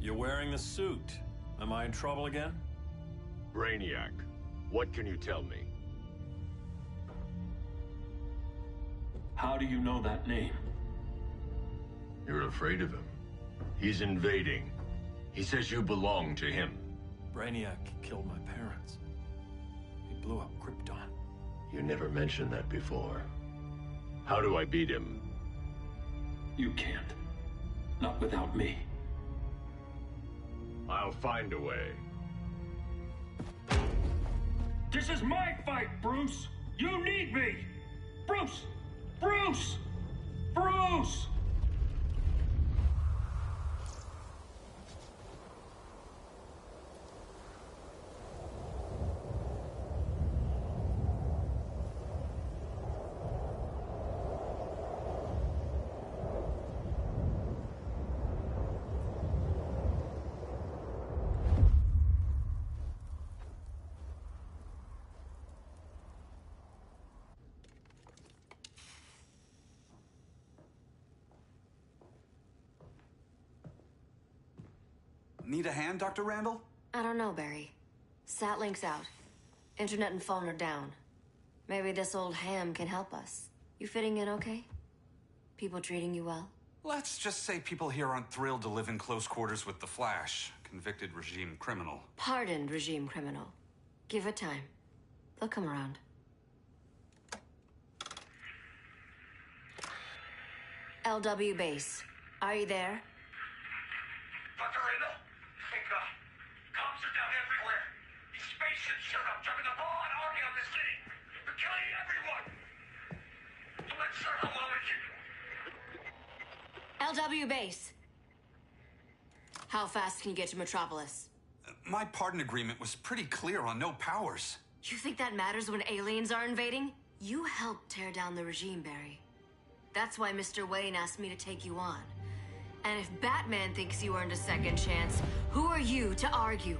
You're wearing the suit. Am I in trouble again? Brainiac, what can you tell me? How do you know that name? You're afraid of him. He's invading. He says you belong to him. Brainiac killed my parents. He blew up Krypton. You never mentioned that before. How do I beat him? You can't. Not without me. I'll find a way. This is my fight, Bruce! You need me! Bruce! Bruce! Bruce! Need a hand, Dr. Randall? I don't know, Barry. Satlink's out. Internet and phone are down. Maybe this old ham can help us. You fitting in okay? People treating you well? Let's just say people here aren't thrilled to live in close quarters with the Flash, convicted regime criminal. Pardoned regime criminal. Give it time. They'll come around. LW base. Are you there? Dr. Randall? Cops are down everywhere. These spaceships showed up, dropping the ball and army on the city. They're killing everyone. So let's start a LW base. How fast can you get to Metropolis? My pardon agreement was pretty clear on no powers. You think that matters when aliens are invading? You helped tear down the regime, Barry. That's why Mr. Wayne asked me to take you on. And if Batman thinks you earned a second chance, who are you to argue?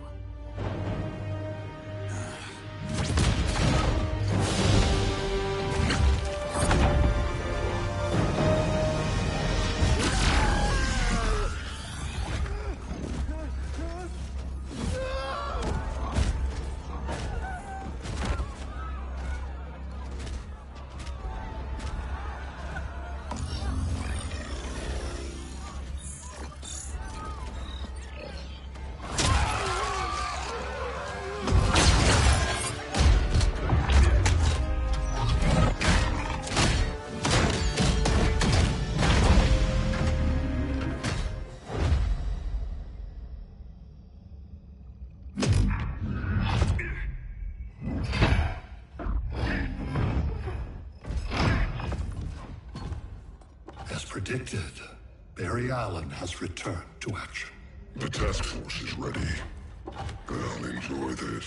Predicted, Barry Allen has returned to action. The task force is ready. I'll enjoy this.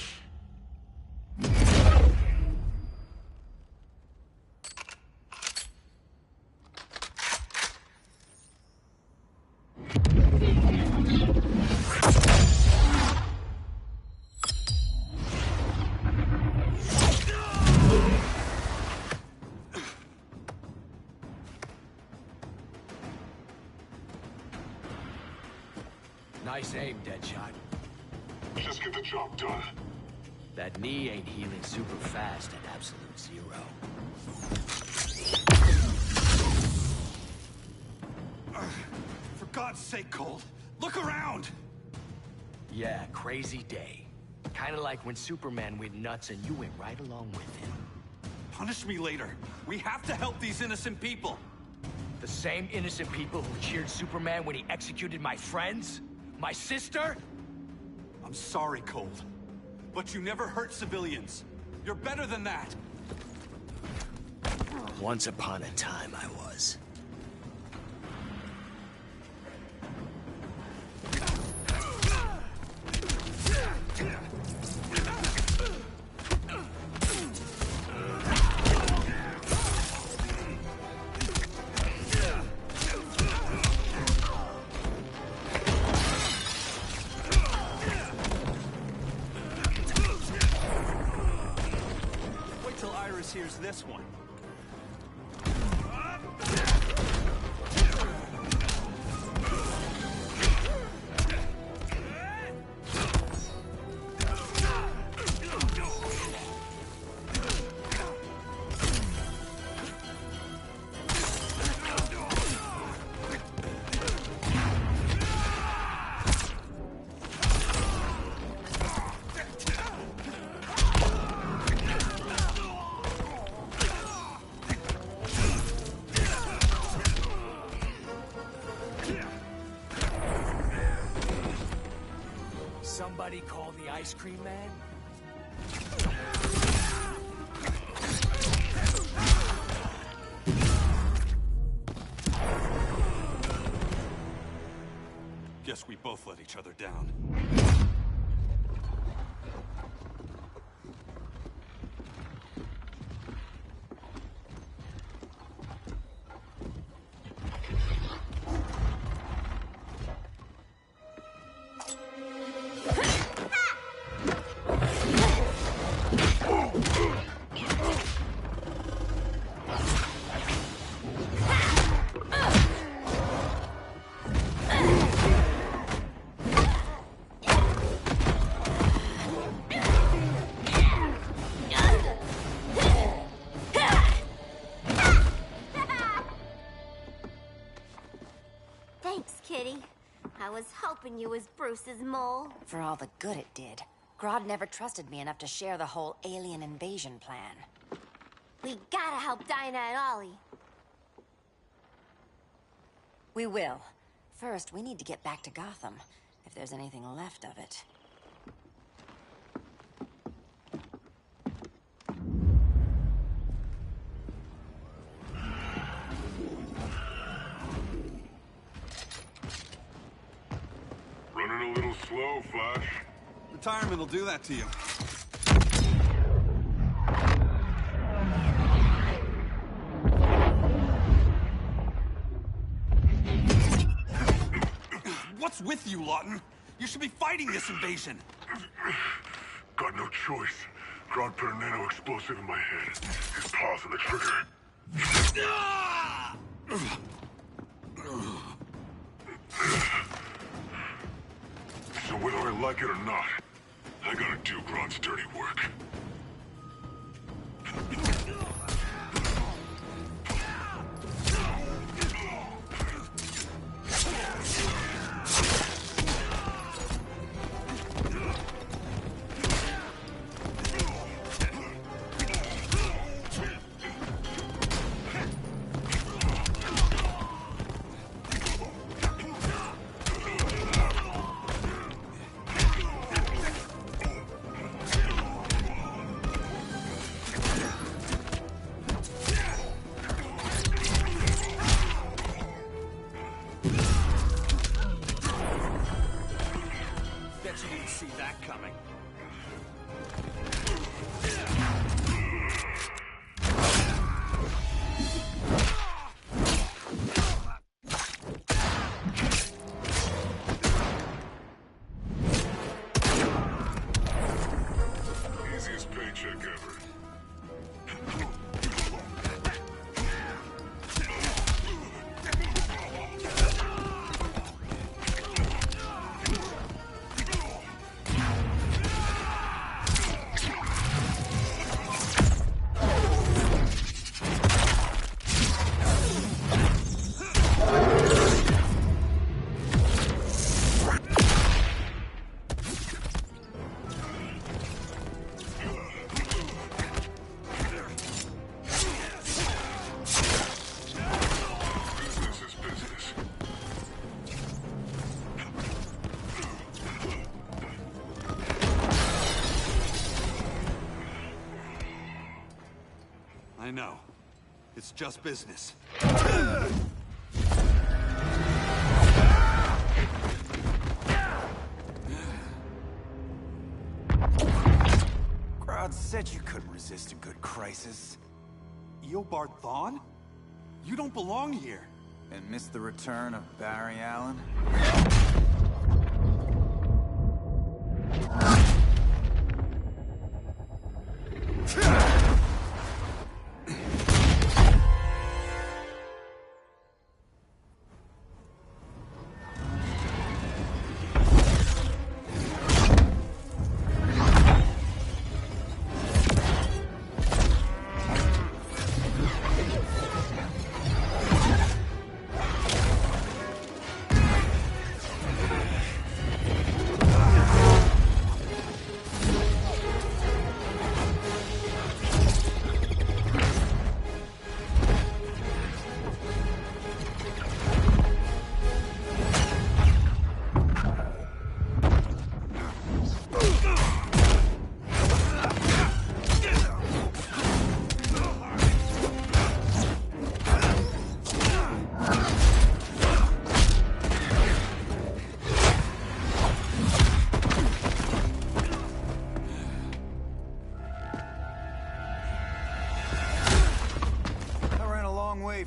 Nice aim, Deadshot. Just get the job done. That knee ain't healing super fast at absolute zero. For God's sake, Cold, look around! Yeah, crazy day. Kinda like when Superman went nuts and you went right along with him. Punish me later. We have to help these innocent people. The same innocent people who cheered Superman when he executed my friends? My sister? I'm sorry, Cold, but you never hurt civilians. You're better than that. Once upon a time, I was. Here's this one. the Ice Cream Man? Guess we both let each other down. Thanks, Kitty. I was hoping you was Bruce's mole. For all the good it did. Grodd never trusted me enough to share the whole alien invasion plan. We gotta help Dinah and Ollie. We will. First, we need to get back to Gotham, if there's anything left of it. Running a little slow, Flash. Retirement will do that to you. What's with you, Lawton? You should be fighting this invasion. Got no choice. Grodd put a nano explosive in my head. His paws on the trigger. So whether I like it or not, I gotta do Grodd's dirty work. Bet you didn't see that coming. Easiest paycheck ever. Business is business. I know. It's just business. Grodd said you couldn't resist a good crisis. Eobard Thawne? You don't belong here. And miss the return of Barry Allen?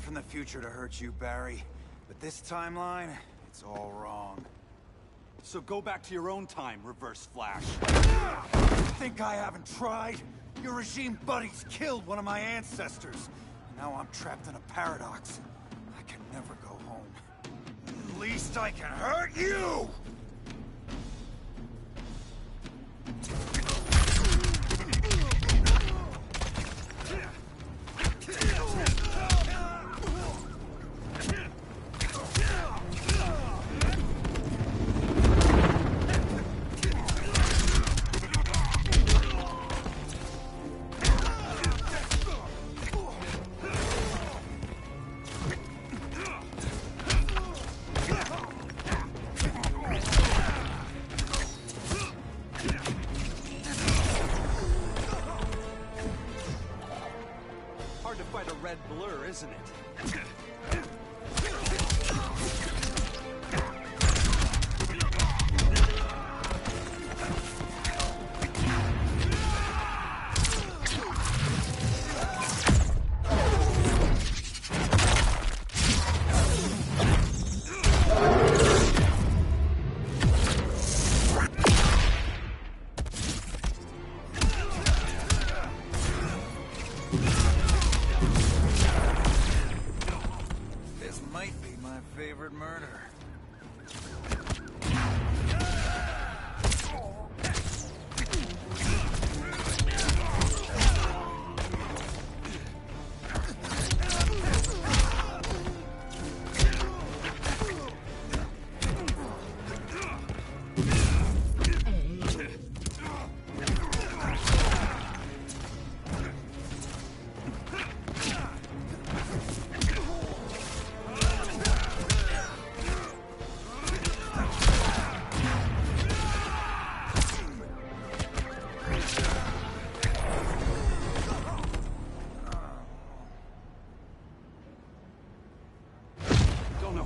from the future to hurt you, Barry. But this timeline, it's all wrong. So go back to your own time, Reverse Flash. Think I haven't tried? Your regime buddies killed one of my ancestors. And now I'm trapped in a paradox. I can never go home. At least I can hurt you! Hard to fight a red blur, isn't it? Favorite murder.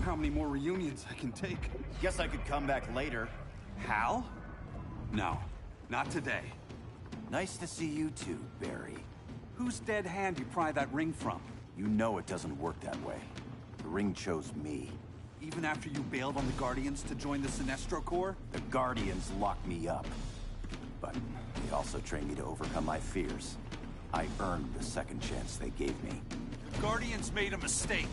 How many more reunions I can take. Guess I could come back later. Hal? No, not today. Nice to see you too, Barry. Whose dead hand you pry that ring from? You know it doesn't work that way. The ring chose me. Even after you bailed on the Guardians to join the Sinestro Corps? The Guardians locked me up. But they also trained me to overcome my fears. I earned the second chance they gave me. Guardians made a mistake.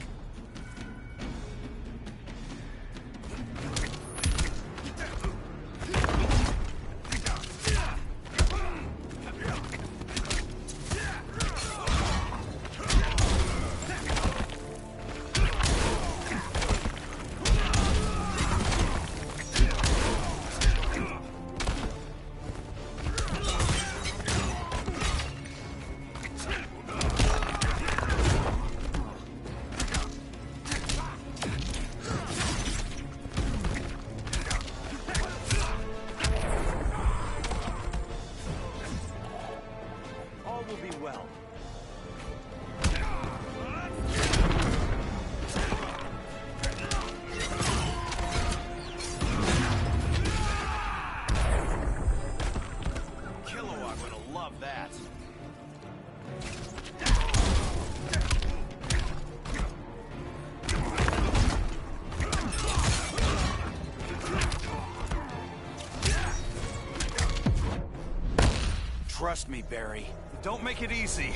Trust me, Barry. Don't make it easy.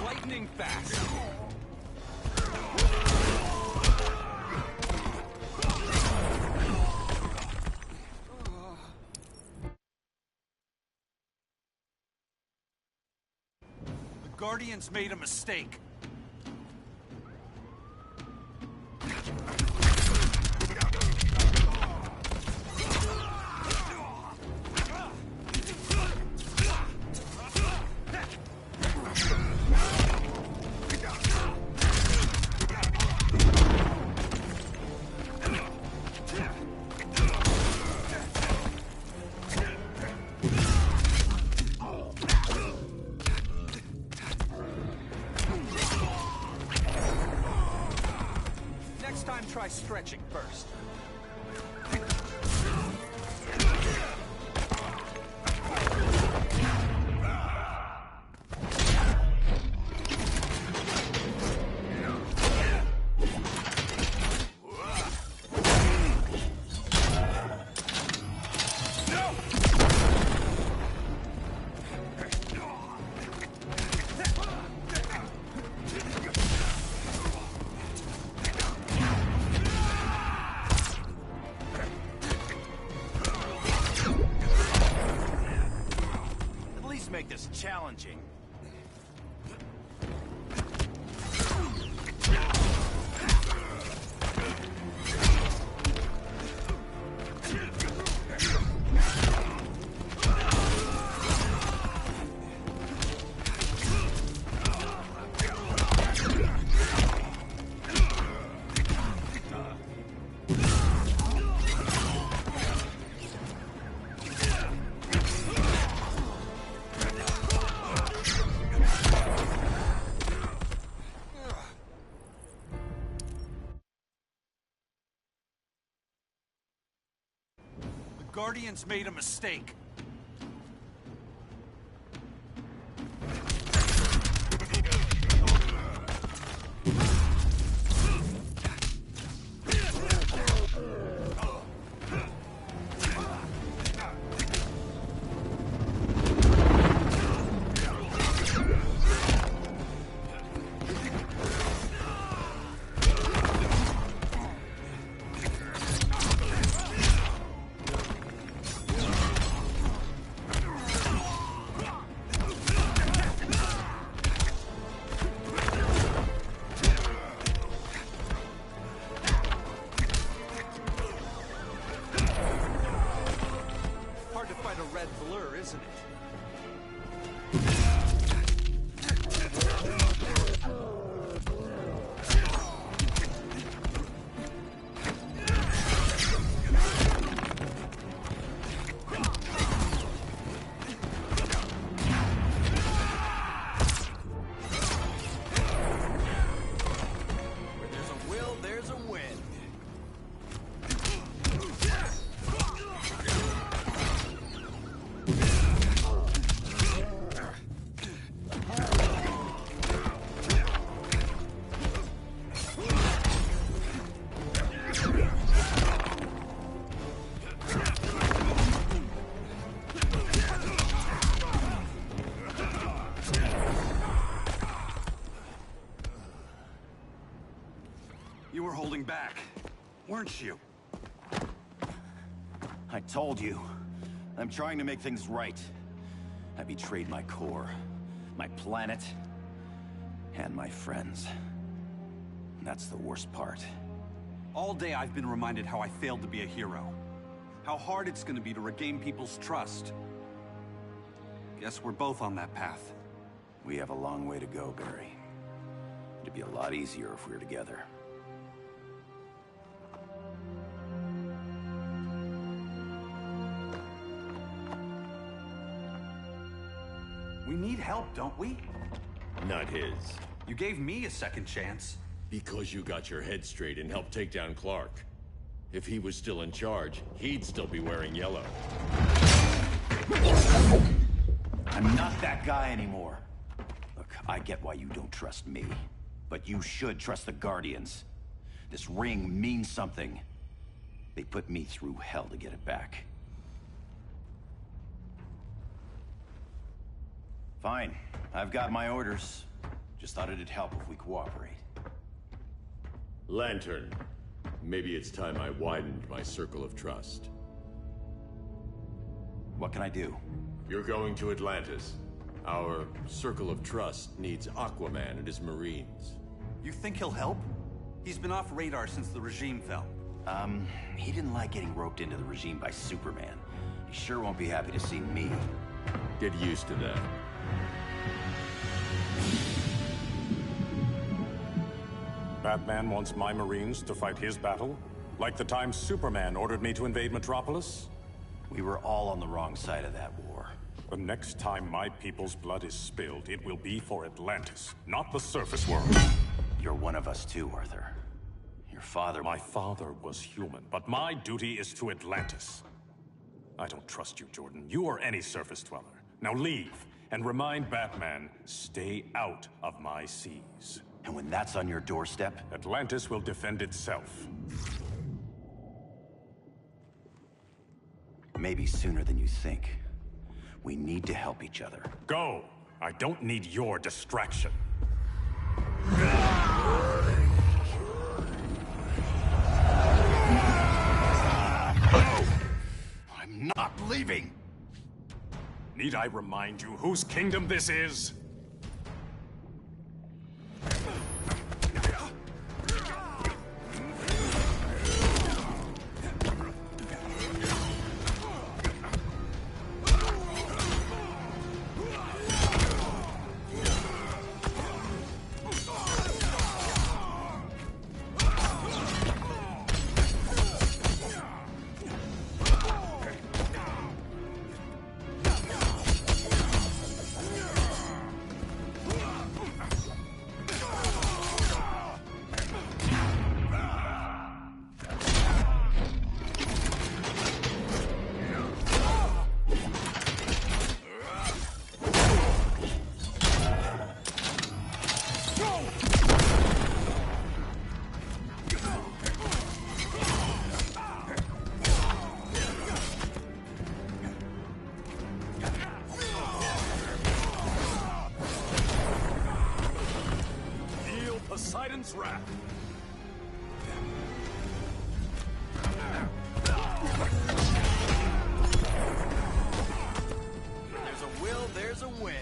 Lightning fast. Guardians made a mistake. try stretching first. Make this challenging. Guardians made a mistake. Isn't it? Where there's a will, there's a win. You were holding back, weren't you? I told you. I'm trying to make things right. I betrayed my core, my planet, and my friends. That's the worst part. All day I've been reminded how I failed to be a hero. How hard it's gonna be to regain people's trust. Guess we're both on that path. We have a long way to go, Barry. It'd be a lot easier if we were together. We need help, don't we? Not his. You gave me a second chance. Because you got your head straight and helped take down Clark. If he was still in charge, he'd still be wearing yellow. I'm not that guy anymore. Look, I get why you don't trust me. But you should trust the Guardians. This ring means something. They put me through hell to get it back. Fine. I've got my orders. Just thought it'd help if we cooperate. Lantern. Maybe it's time I widened my circle of trust. What can I do? You're going to Atlantis. Our circle of trust needs Aquaman and his Marines. You think he'll help? He's been off radar since the regime fell. He didn't like getting roped into the regime by Superman. He sure won't be happy to see me. Get used to that. Batman wants my Marines to fight his battle? Like the time Superman ordered me to invade Metropolis? We were all on the wrong side of that war. The next time my people's blood is spilled, it will be for Atlantis, not the surface world. You're one of us too, Arthur. You're father... My father was human, but my duty is to Atlantis. I don't trust you, Jordan. You or any surface dweller. Now leave, and remind Batman, stay out of my seas. And when that's on your doorstep? Atlantis will defend itself. Maybe sooner than you think. We need to help each other. Go! I don't need your distraction. I'm not leaving! Need I remind you whose kingdom this is? Poseidon's wrath. There's a will, there's a win.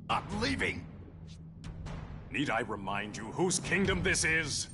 Not leaving! Need I remind you whose kingdom this is?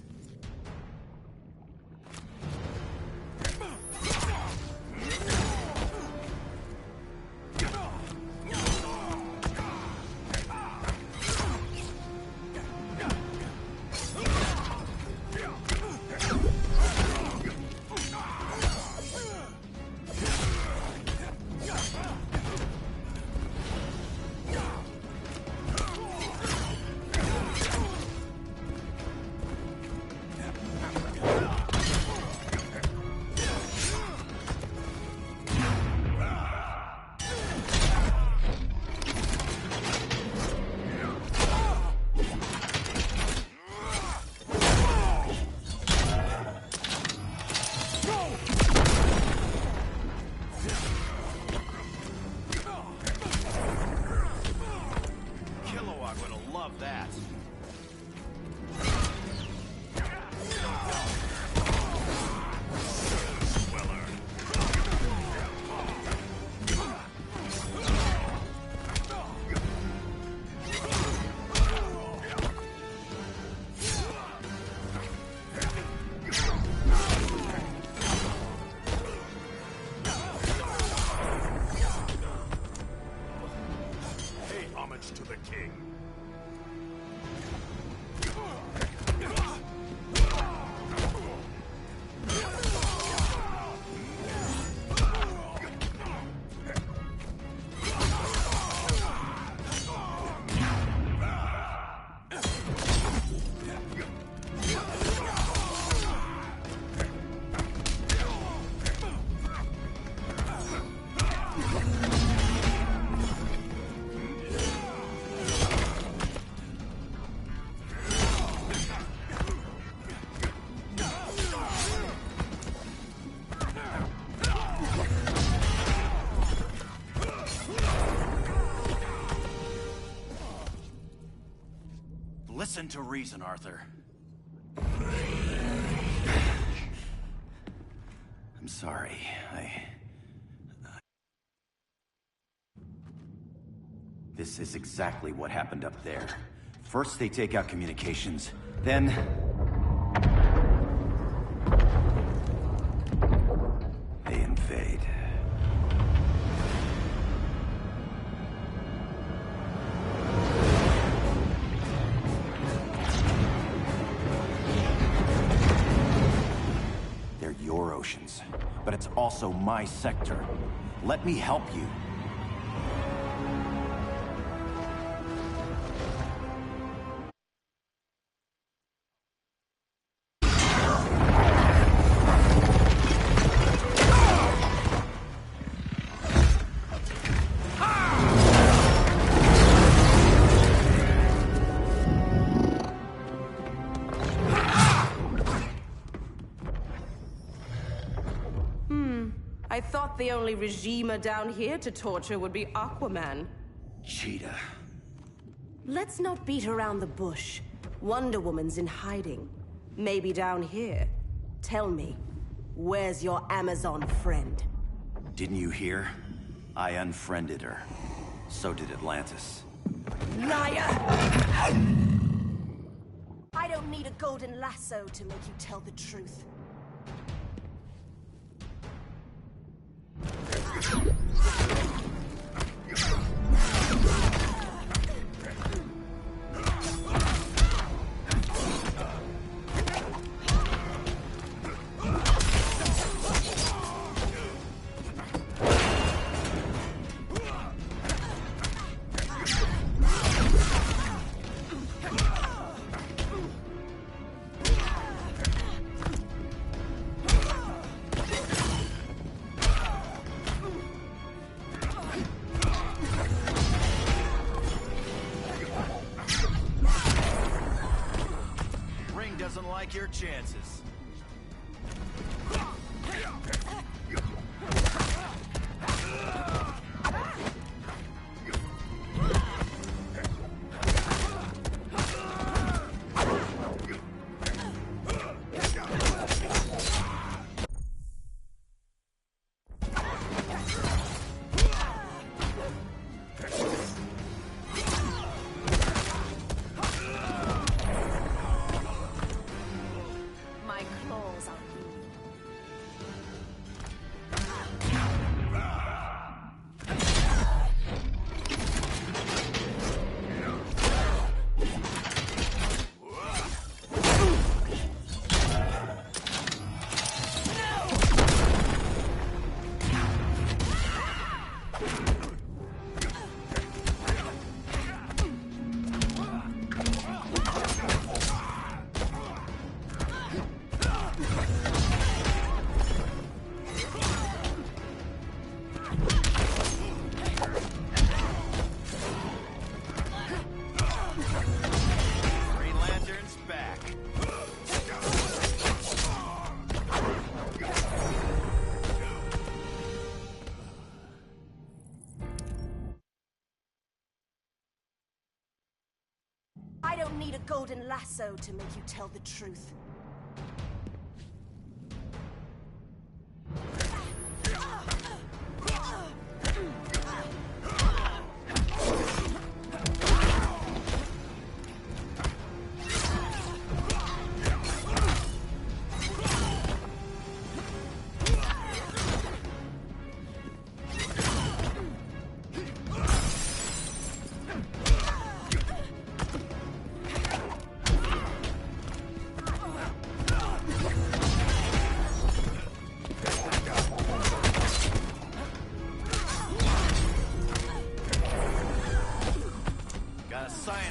Listen to reason, Arthur. I'm sorry. This is exactly what happened up there. First they take out communications, then... they invade. They're your oceans, but it's also my sector. Let me help you. I thought the only regimer down here to torture would be Aquaman. Cheetah. Let's not beat around the bush. Wonder Woman's in hiding. Maybe down here. Tell me, where's your Amazon friend? Didn't you hear? I unfriended her. So did Atlantis. Liar! I don't need a golden lasso to make you tell the truth. Doesn't like your chances. I don't need a golden lasso to make you tell the truth.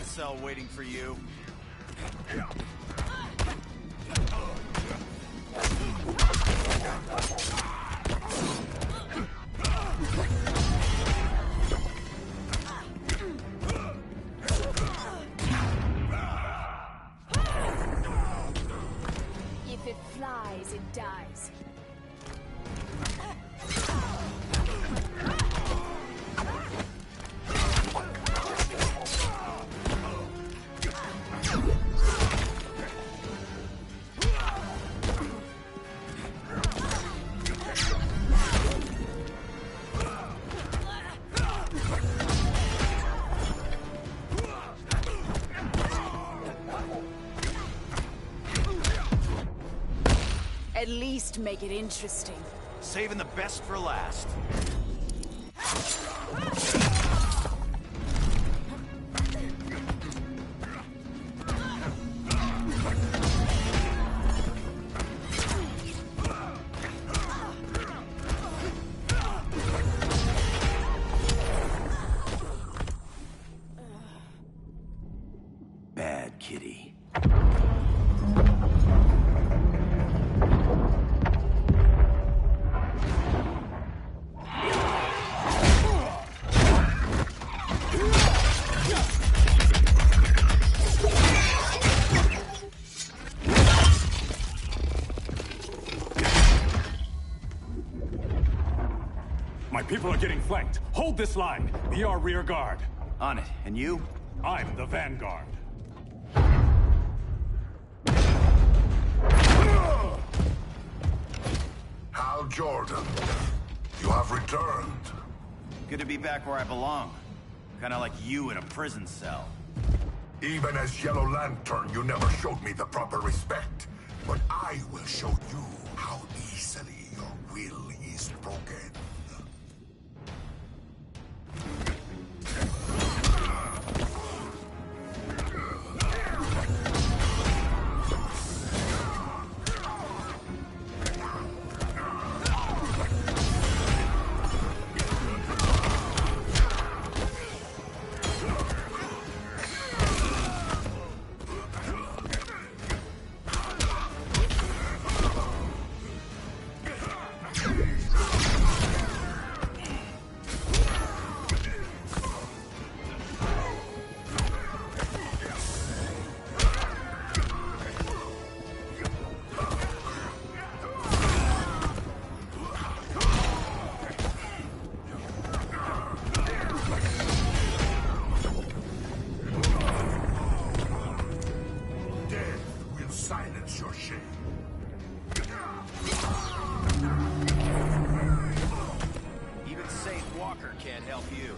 Cell waiting for you. If it flies, it dies. At least make it interesting. Saving the best for last. Bad kitty. My people are getting flanked. Hold this line. Be our rear guard. On it. And you? I'm the vanguard. Hal Jordan, you have returned. Good to be back where I belong. Kinda like you in a prison cell. Even as Yellow Lantern, you never showed me the proper respect. But I will show you how easily your will is broken. Silence your shame. Even Safe Walker can't help you.